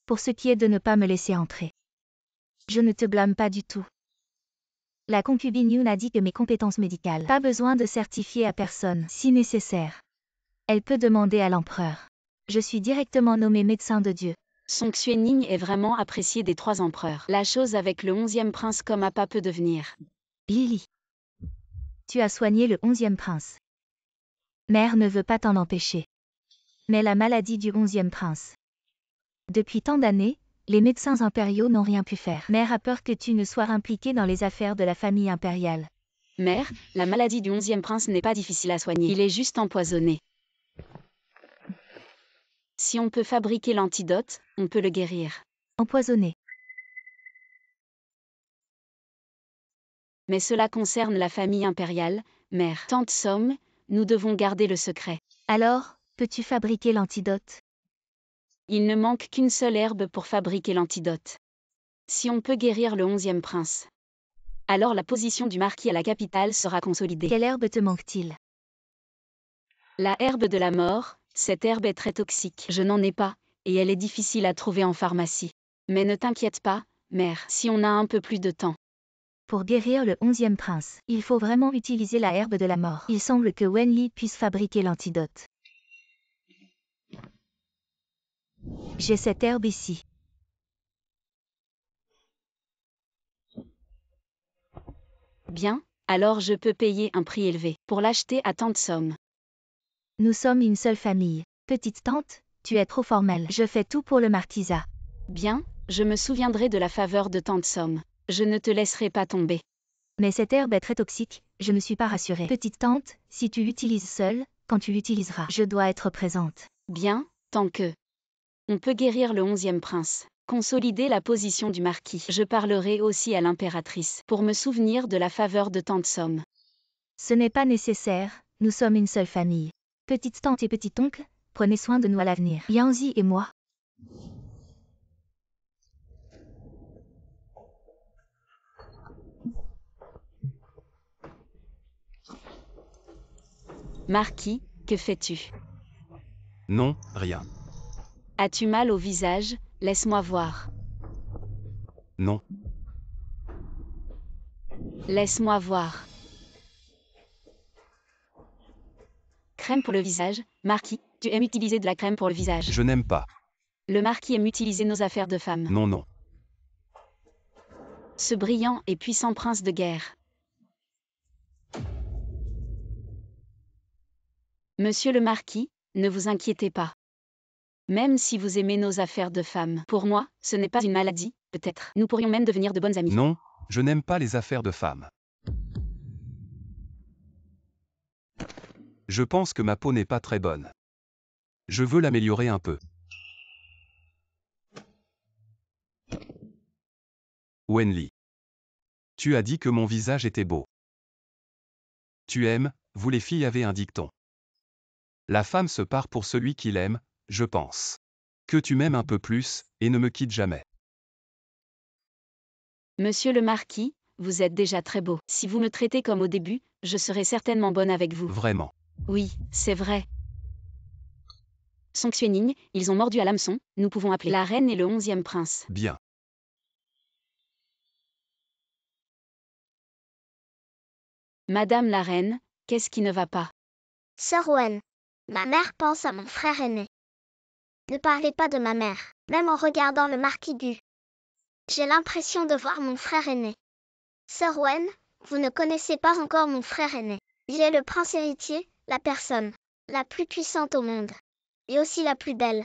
Pour ce qui est de ne pas me laisser entrer. Je ne te blâme pas du tout. La concubine Yoon a dit que mes compétences médicales, pas besoin de certifier à personne, si nécessaire. Elle peut demander à l'empereur. Je suis directement nommé médecin de Dieu. Song Xuening est vraiment apprécié des 3 empereurs. La chose avec le 11e prince comme à pas peut devenir. Lily. Tu as soigné le 11e prince. Mère ne veut pas t'en empêcher. Mais la maladie du 11e prince. Depuis tant d'années, les médecins impériaux n'ont rien pu faire. Mère a peur que tu ne sois impliquée dans les affaires de la famille impériale. Mère, la maladie du 11e prince n'est pas difficile à soigner. Il est juste empoisonné. Si on peut fabriquer l'antidote, on peut le guérir. Empoisonné. Mais cela concerne la famille impériale, mère. Tante Somme, nous devons garder le secret. Alors, peux-tu fabriquer l'antidote? Il ne manque qu'une seule herbe pour fabriquer l'antidote. Si on peut guérir le 11e prince, alors la position du marquis à la capitale sera consolidée. Quelle herbe te manque-t-il? La herbe de la mort, cette herbe est très toxique. Je n'en ai pas, et elle est difficile à trouver en pharmacie. Mais ne t'inquiète pas, mère, si on a un peu plus de temps. Pour guérir le 11e prince, il faut vraiment utiliser la herbe de la mort. Il semble que Wenli puisse fabriquer l'antidote. J'ai cette herbe ici. Bien, alors je peux payer un prix élevé pour l'acheter à tant de sommes. Nous sommes une seule famille. Petite tante, tu es trop formelle. Je fais tout pour le marquisat. Bien, je me souviendrai de la faveur de tant de sommes. Je ne te laisserai pas tomber. Mais cette herbe est très toxique, je ne suis pas rassurée. Petite tante, si tu l'utilises seule, quand tu l'utiliseras, je dois être présente. Bien, tant que. On peut guérir le 11e prince. Consolider la position du marquis. Je parlerai aussi à l'impératrice pour me souvenir de la faveur de tant de sommes. Ce n'est pas nécessaire, nous sommes une seule famille. Petite tante et petit oncle, prenez soin de nous à l'avenir. Yanzi et moi. Marquis, que fais-tu? Non, rien. As-tu mal au visage? Laisse-moi voir. Non. Laisse-moi voir. Crème pour le visage, Marquis, tu aimes utiliser de la crème pour le visage. Je n'aime pas. Le Marquis aime utiliser nos affaires de femme. Non, non. Ce brillant et puissant prince de guerre. Monsieur le Marquis, ne vous inquiétez pas. Même si vous aimez nos affaires de femme, pour moi, ce n'est pas une maladie, peut-être. Nous pourrions même devenir de bonnes amies. Non, je n'aime pas les affaires de femmes. Je pense que ma peau n'est pas très bonne. Je veux l'améliorer un peu. Wenli. Tu as dit que mon visage était beau. Tu aimes, vous les filles avez un dicton. La femme se part pour celui qui l'aime, je pense. Que tu m'aimes un peu plus, et ne me quitte jamais. Monsieur le Marquis, vous êtes déjà très beau. Si vous me traitez comme au début, je serai certainement bonne avec vous. Vraiment. Oui, c'est vrai. Song Xuening, ils ont mordu à l'hameçon, nous pouvons appeler la reine et le 11e prince. Bien. Madame la reine, qu'est-ce qui ne va pas? Sœur Wen, ma mère pense à mon frère aîné. Ne parlez pas de ma mère, même en regardant le marquis Gu. J'ai l'impression de voir mon frère aîné. Sœur Wen, vous ne connaissez pas encore mon frère aîné. Il est le prince héritier, la personne la plus puissante au monde. Et aussi la plus belle.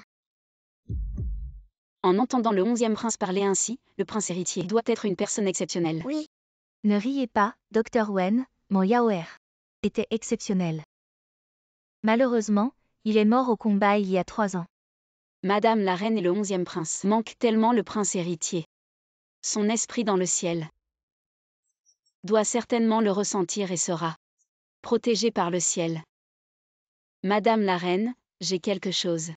En entendant le 11e prince parler ainsi, le prince héritier doit être une personne exceptionnelle. Oui, Ne riez pas, Dr. Wen, mon Yaoer était exceptionnel. Malheureusement, il est mort au combat il y a 3 ans. Madame la reine et le 11e prince manquent tellement le prince héritier. Son esprit dans le ciel doit certainement le ressentir et sera protégé par le ciel. Madame la reine, j'ai quelque chose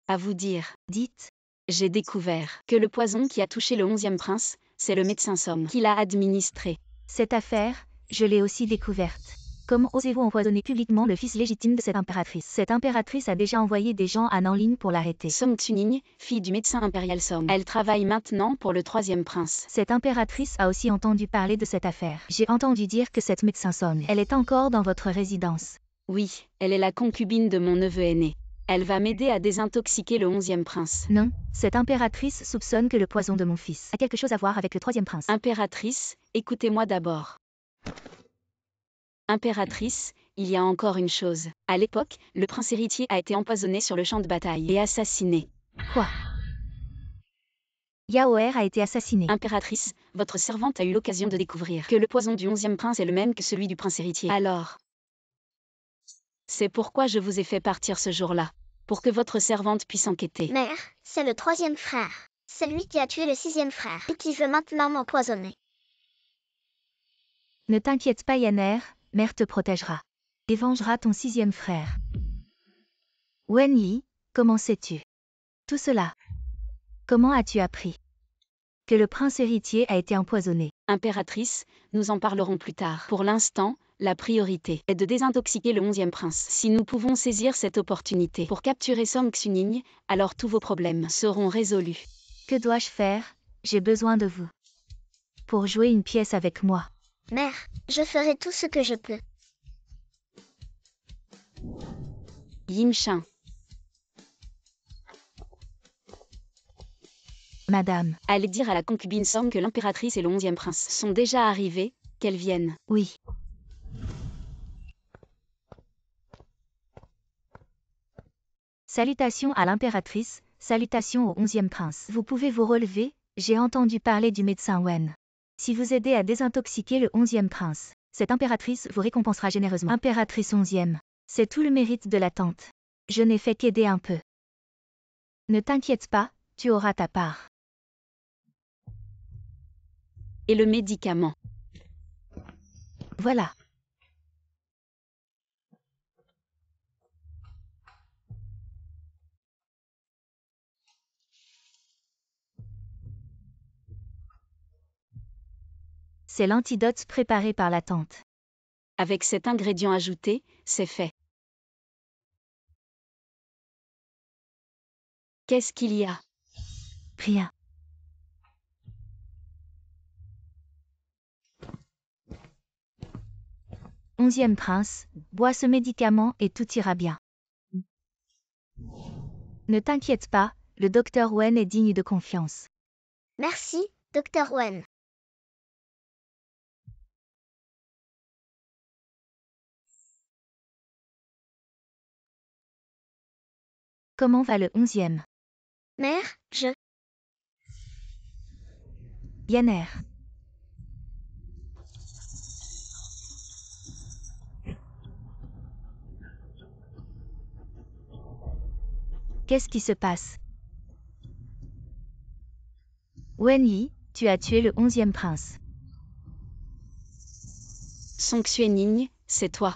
à vous dire. Dites, J'ai découvert que le poison qui a touché le 11e prince, c'est le médecin Somme qui l'a administré. cette affaire, je l'ai aussi découverte. Comment osez-vous empoisonner publiquement le fils légitime de cette impératrice? Cette impératrice a déjà envoyé des gens à Nanling pour l'arrêter. Song Xuening, fille du médecin impérial Somme. Elle travaille maintenant pour le 3e prince. Cette impératrice a aussi entendu parler de cette affaire. J'ai entendu dire que cette médecin Song, elle est encore dans votre résidence. Oui, elle est la concubine de mon neveu aîné. Elle va m'aider à désintoxiquer le 11e prince. Non, cette impératrice soupçonne que le poison de mon fils a quelque chose à voir avec le 3e prince. Impératrice, écoutez-moi d'abord. Impératrice, il y a encore une chose. À l'époque, le prince héritier a été empoisonné sur le champ de bataille et assassiné. Quoi? Yaoer a été assassiné. Impératrice, votre servante a eu l'occasion de découvrir que le poison du 11e prince est le même que celui du prince héritier. Alors, c'est pourquoi je vous ai fait partir ce jour-là, pour que votre servante puisse enquêter. mère, c'est le 3e frère. C'est lui qui a tué le 6e frère et qui veut maintenant m'empoisonner. Ne t'inquiète pas Yanner, mère te protégera. Et vengera ton 6e frère. Wenli, comment sais-tu tout cela? Comment as-tu appris que le prince héritier a été empoisonné? Impératrice, nous en parlerons plus tard. Pour l'instant, la priorité est de désintoxiquer le 11e prince. Si nous pouvons saisir cette opportunité pour capturer Song Xuening, alors tous vos problèmes seront résolus. Que dois-je faire? J'ai besoin de vous. Pour jouer une pièce avec moi. Mère, je ferai tout ce que je peux. Yimshin. Madame. Allez dire à la concubine Song que l'impératrice et le 11e prince sont déjà arrivés, qu'elles viennent. Oui. Salutations à l'impératrice, salutations au 11e prince. Vous pouvez vous relever, j'ai entendu parler du médecin Wen. Si vous aidez à désintoxiquer le 11e prince, cette impératrice vous récompensera généreusement. Impératrice 11e. C'est tout le mérite de la tante. Je n'ai fait qu'aider un peu. Ne t'inquiète pas, tu auras ta part. Et le médicament. Voilà. C'est l'antidote préparé par la tante. Avec cet ingrédient ajouté, c'est fait. Qu'est-ce qu'il y a? Rien. Onzième prince, bois ce médicament et tout ira bien. Ne t'inquiète pas, le docteur Wen est digne de confiance. Merci, Dr. Wen. Comment va le 11e? Mère, je... Yanner. Qu'est-ce qui se passe? Wen Yi, tu as tué le 11e prince. Song Xuening, c'est toi.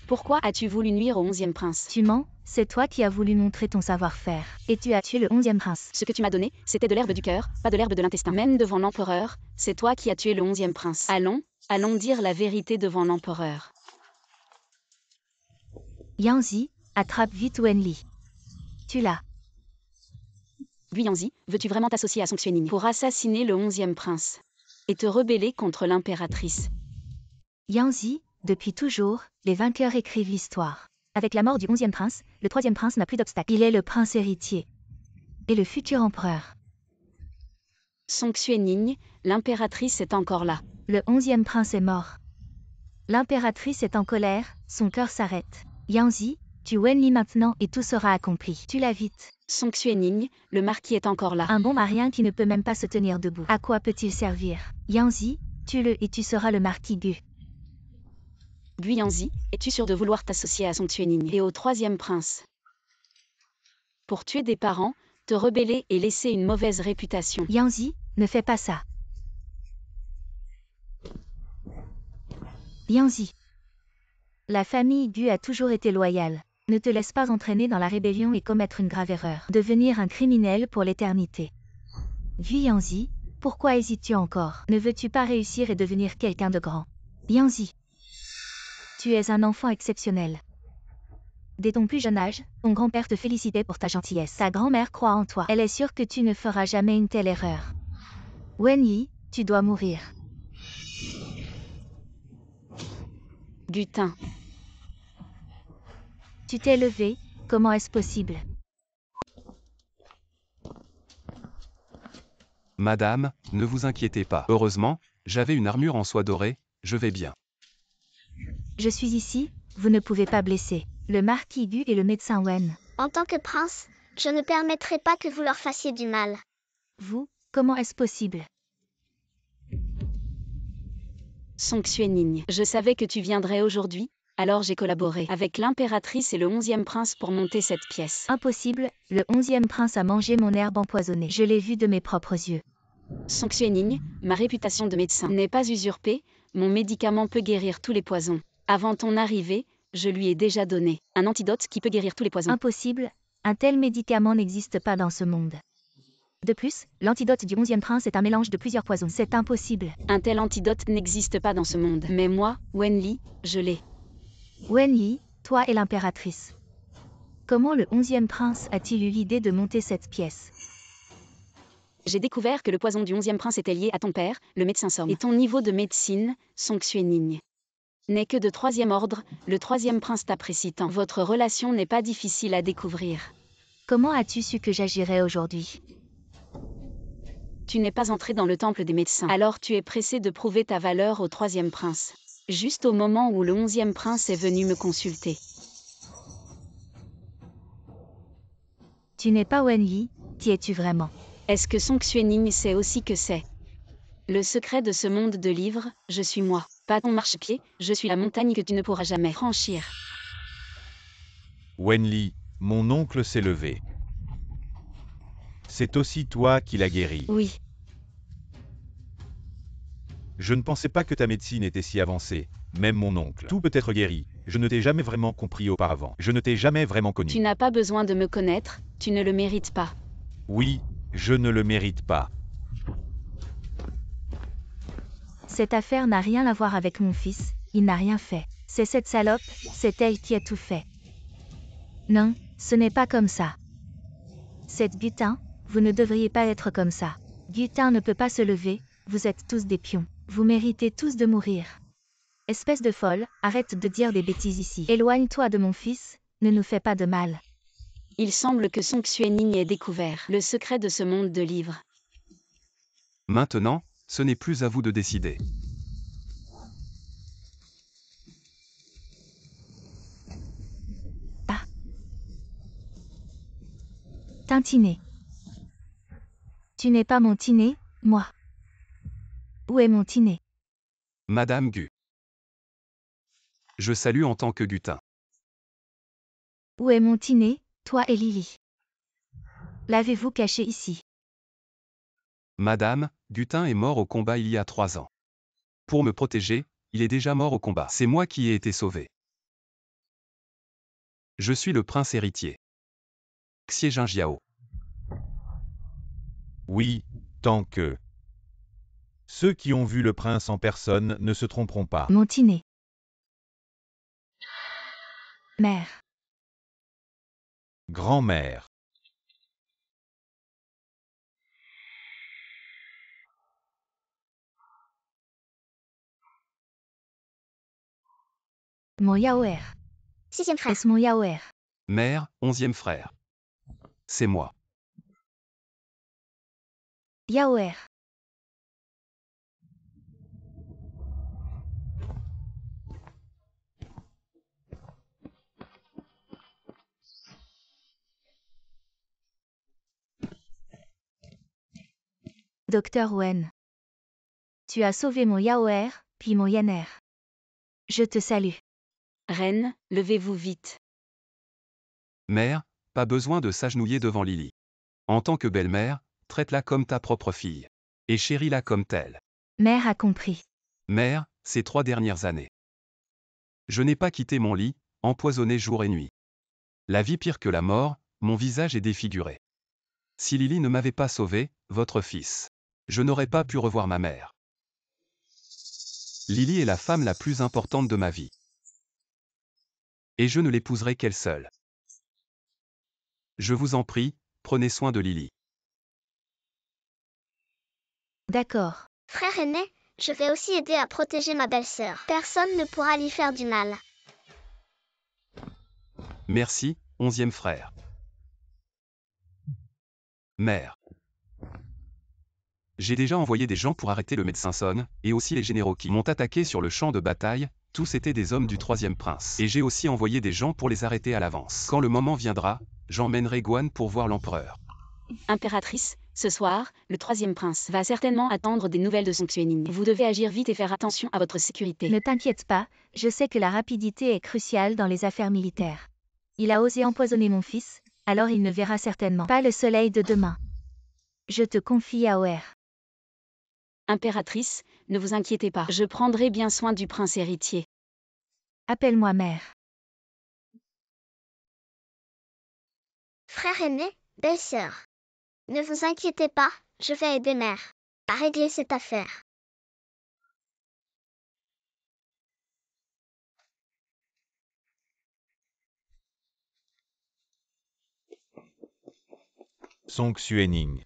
Pourquoi as-tu voulu nuire au 11e prince? Tu mens, c'est toi qui as voulu montrer ton savoir-faire. Et tu as tué le 11e prince. Ce que tu m'as donné, c'était de l'herbe du cœur, pas de l'herbe de l'intestin. Même devant l'empereur, c'est toi qui as tué le 11e prince. Allons dire la vérité devant l'empereur. Yanzi, attrape vite Wen Li. Tu l'as. Guyanzi, veux-tu vraiment t'associer à Song Xuening pour assassiner le 11e prince et te rebeller contre l'impératrice? Yanzi, depuis toujours, les vainqueurs écrivent l'histoire. Avec la mort du 11e prince, le 3e prince n'a plus d'obstacle. Il est le prince héritier. Et le futur empereur. Song Xuening, l'impératrice est encore là. Le 11e prince est mort. L'impératrice est en colère, son cœur s'arrête. Yanzi, tue Wen Li maintenant et tout sera accompli. Tue-la vite. Song Xuening, le marquis est encore là. Un bon marien qui ne peut même pas se tenir debout. À quoi peut-il servir? Yanzi, tue-le et tu seras le marquis Gu. Guyanzi, es-tu sûr de vouloir t'associer à Song Xuening et au 3e prince pour tuer des parents, te rebeller et laisser une mauvaise réputation? Yanzi, ne fais pas ça. Yanzi. La famille Gu a toujours été loyale. Ne te laisse pas entraîner dans la rébellion et commettre une grave erreur. Devenir un criminel pour l'éternité. Gu Yanzi, pourquoi hésites-tu encore? Ne veux-tu pas réussir et devenir quelqu'un de grand? Yanzi. Tu es un enfant exceptionnel. Dès ton plus jeune âge, ton grand-père te félicitait pour ta gentillesse. Ta grand-mère croit en toi. Elle est sûre que tu ne feras jamais une telle erreur. Wen Yi, tu dois mourir. Butin. Tu t'es levé, comment est-ce possible? Madame, ne vous inquiétez pas. Heureusement, j'avais une armure en soie dorée, je vais bien. Je suis ici, vous ne pouvez pas blesser. Le marquis Gu et le médecin Wen. En tant que prince, je ne permettrai pas que vous leur fassiez du mal. Vous, comment est-ce possible? Song Xuening, je savais que tu viendrais aujourd'hui, alors j'ai collaboré avec l'impératrice et le 11e prince pour monter cette pièce. Impossible, le 11e prince a mangé mon herbe empoisonnée. Je l'ai vu de mes propres yeux. Song Xuening, ma réputation de médecin n'est pas usurpée, mon médicament peut guérir tous les poisons. Avant ton arrivée, je lui ai déjà donné un antidote qui peut guérir tous les poisons. Impossible, un tel médicament n'existe pas dans ce monde. De plus, l'antidote du 11e prince est un mélange de plusieurs poisons. C'est impossible. Un tel antidote n'existe pas dans ce monde. Mais moi, Wen Li, je l'ai. Wen Yi, toi et l'impératrice. Comment le 11e prince a-t-il eu l'idée de monter cette pièce? J'ai découvert que le poison du 11e prince était lié à ton père, le médecin Song. Et ton niveau de médecine, Song Xuening, n'est que de 3e ordre, le 3e prince t'apprécie tant. Votre relation n'est pas difficile à découvrir. Comment as-tu su que j'agirais aujourd'hui? Tu n'es pas entré dans le temple des médecins. Alors tu es pressé de prouver ta valeur au troisième prince. Juste au moment où le 11e prince est venu me consulter. Tu n'es pas Wenli, qui es-tu vraiment? Est-ce que Song Xuening sait aussi que c'est le secret de ce monde de livres? Je suis moi. Pas ton marchepied, je suis la montagne que tu ne pourras jamais franchir. Wenli, mon oncle s'est levé. C'est aussi toi qui l'as guéri. Oui, Je ne pensais pas que ta médecine était si avancée, même mon oncle. Tout peut être guéri. Je ne t'ai jamais vraiment compris auparavant. Je ne t'ai jamais vraiment tu connu. n'as pas besoin de me connaître, tu ne le mérites pas. Oui, je ne le mérite pas. Cette affaire n'a rien à voir avec mon fils, il n'a rien fait. C'est cette salope, c'est elle qui a tout fait. Non, ce n'est pas comme ça. Cette Gutin, vous ne devriez pas être comme ça. Gutin ne peut pas se lever, vous êtes tous des pions. Vous méritez tous de mourir. Espèce de folle, arrête de dire des bêtises ici. Éloigne-toi de mon fils, ne nous fais pas de mal. Il semble que Song Xuening ait découvert le secret de ce monde de livres. Maintenant, ce n'est plus à vous de décider. Tintinet. Tu n'es pas mon Tinet, moi. Où est mon Tinet? Madame Gu. Je salue en tant que Gutin. Où est mon Tinet, toi et Lily? L'avez-vous caché ici? Madame, Gutin est mort au combat il y a 3 ans. Pour me protéger, il est déjà mort au combat. C'est moi qui ai été sauvé. Je suis le prince héritier. Xie Jingjiao. Oui, tant que... Ceux qui ont vu le prince en personne ne se tromperont pas. Mon Tinet. Mère. Grand-mère. Mon Yaoer. 6e frère. Est-ce mon Yaoer? Mère, 11e frère. C'est moi. Yaoer. Docteur Wen. Tu as sauvé mon Yaoer, puis mon Yaner. Je te salue. Reine, levez-vous vite. Mère, pas besoin de s'agenouiller devant Lily. En tant que belle-mère, traite-la comme ta propre fille. Et chéris-la comme telle. Mère a compris. Mère, ces 3 dernières années. Je n'ai pas quitté mon lit, empoisonné jour et nuit. La vie pire que la mort, mon visage est défiguré. Si Lily ne m'avait pas sauvé, votre fils, je n'aurais pas pu revoir ma mère. Lily est la femme la plus importante de ma vie. Et je ne l'épouserai qu'elle seule. Je vous en prie, prenez soin de Lily. D'accord. Frère aîné, je vais aussi aider à protéger ma belle-sœur. Personne ne pourra lui faire du mal. Merci, 11e frère. Mère. J'ai déjà envoyé des gens pour arrêter le médecin Son, et aussi les généraux qui m'ont attaqué sur le champ de bataille, tous étaient des hommes du 3e prince. Et j'ai aussi envoyé des gens pour les arrêter à l'avance. Quand le moment viendra, j'emmènerai Guan pour voir l'empereur. Impératrice, ce soir, le 3e prince va certainement attendre des nouvelles de Song Xuening. Vous devez agir vite et faire attention à votre sécurité. Ne t'inquiète pas, je sais que la rapidité est cruciale dans les affaires militaires. Il a osé empoisonner mon fils, alors il ne verra certainement pas le soleil de demain. Je te confie Yaoer. Impératrice, ne vous inquiétez pas. Je prendrai bien soin du prince héritier. Appelle-moi mère. Frère aîné, belle-sœur. Ne vous inquiétez pas, je vais aider mère à régler cette affaire. Song Xuening.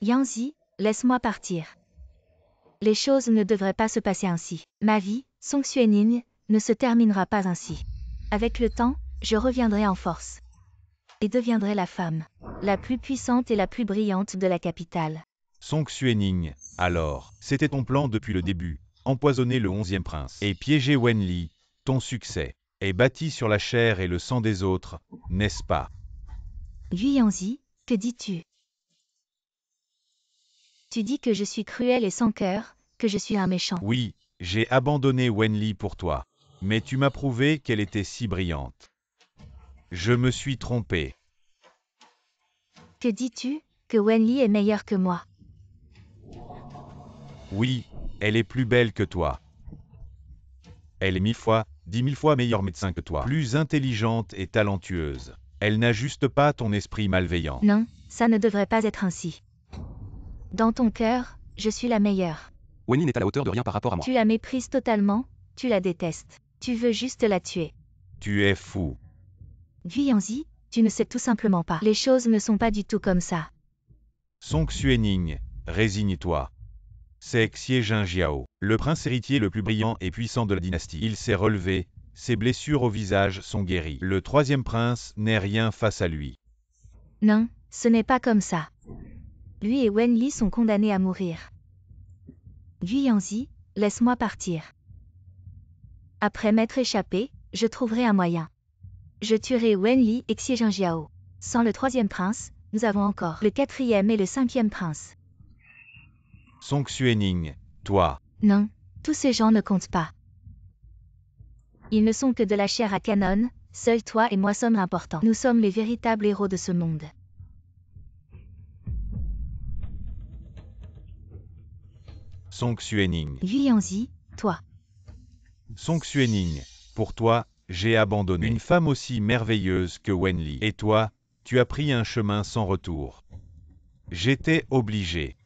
Yanzi, laisse-moi partir. Les choses ne devraient pas se passer ainsi. Ma vie, Song Xuening, ne se terminera pas ainsi. Avec le temps, je reviendrai en force. Et deviendrai la femme la plus puissante et la plus brillante de la capitale. Song Xuening, alors, c'était ton plan depuis le début, empoisonner le 11e prince et piéger Wen Li. Ton succès est bâti sur la chair et le sang des autres, n'est-ce pas? Yu Yanzi, que dis-tu? Tu dis que je suis cruel et sans cœur, que je suis un méchant. Oui, j'ai abandonné Wen Li pour toi. Mais tu m'as prouvé qu'elle était si brillante. Je me suis trompé. Que dis-tu, que Wen Li est meilleure que moi? Oui, elle est plus belle que toi. Elle est 1000 fois, 10 000 fois meilleur médecin que toi. Plus intelligente et talentueuse. Elle n'a juste pas ton esprit malveillant. Non, ça ne devrait pas être ainsi. Dans ton cœur, je suis la meilleure. Wen Li n'est à la hauteur de rien par rapport à moi. Tu la méprises totalement, tu la détestes. Tu veux juste la tuer. Tu es fou. Yu Yanzi, tu ne sais tout simplement pas. Les choses ne sont pas du tout comme ça. Song Xuening, résigne-toi. C'est Xie Jingjiao, le prince héritier le plus brillant et puissant de la dynastie. Il s'est relevé, ses blessures au visage sont guéries. Le 3e prince n'est rien face à lui. Non, ce n'est pas comme ça. Lui et Wen Li sont condamnés à mourir. Yu Yanzi, laisse-moi partir. Après m'être échappé, je trouverai un moyen. Je tuerai Wen Li et Xie Jingjiao. Sans le 3e prince, nous avons encore le 4e et le 5e prince. Song Xuening, toi. Non, tous ces gens ne comptent pas. Ils ne sont que de la chair à canon, seuls toi et moi sommes importants. Nous sommes les véritables héros de ce monde. Song Xuening. Yu Yanzi, toi. Song Xuening, pour toi, j'ai abandonné une femme aussi merveilleuse que Wen Li. Et toi, tu as pris un chemin sans retour. J'étais obligé.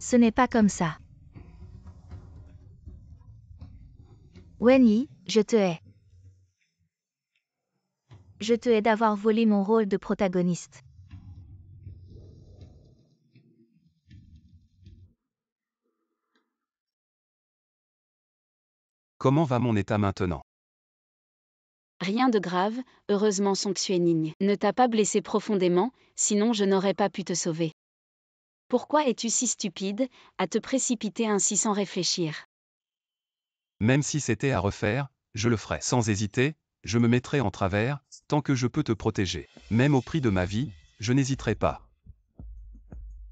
Ce n'est pas comme ça. Wen Li, je te hais. Je te hais d'avoir volé mon rôle de protagoniste. Comment va mon état maintenant? Rien de grave, heureusement Song Xuening ne t'a pas blessé profondément, sinon je n'aurais pas pu te sauver. Pourquoi es-tu si stupide, à te précipiter ainsi sans réfléchir? Même si c'était à refaire, je le ferais. Sans hésiter, je me mettrai en travers, tant que je peux te protéger. Même au prix de ma vie, je n'hésiterai pas.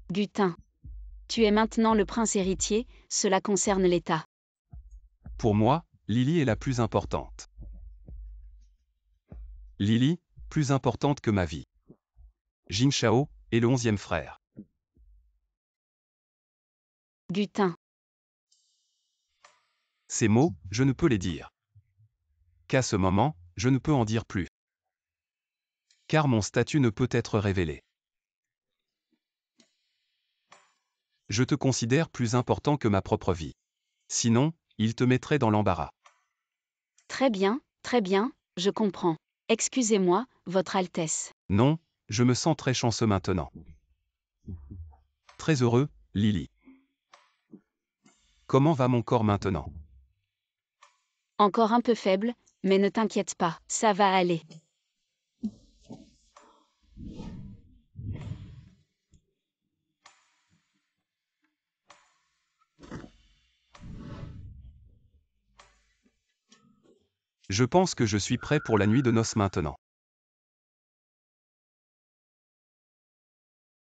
Butin. Tu es maintenant le prince héritier, cela concerne l'État. Pour moi, Lily est la plus importante. Lily, plus importante que ma vie. Jing Shao est le 11e frère. Butin. Ces mots, je ne peux les dire. Qu'à ce moment, je ne peux en dire plus. Car mon statut ne peut être révélé. Je te considère plus important que ma propre vie. Sinon, il te mettrait dans l'embarras. Très bien, je comprends. Excusez-moi, Votre Altesse. Non, je me sens très chanceux maintenant. Très heureux, Lily. Comment va mon corps maintenant? Encore un peu faible, mais ne t'inquiète pas, ça va aller. Je pense que je suis prêt pour la nuit de noces maintenant.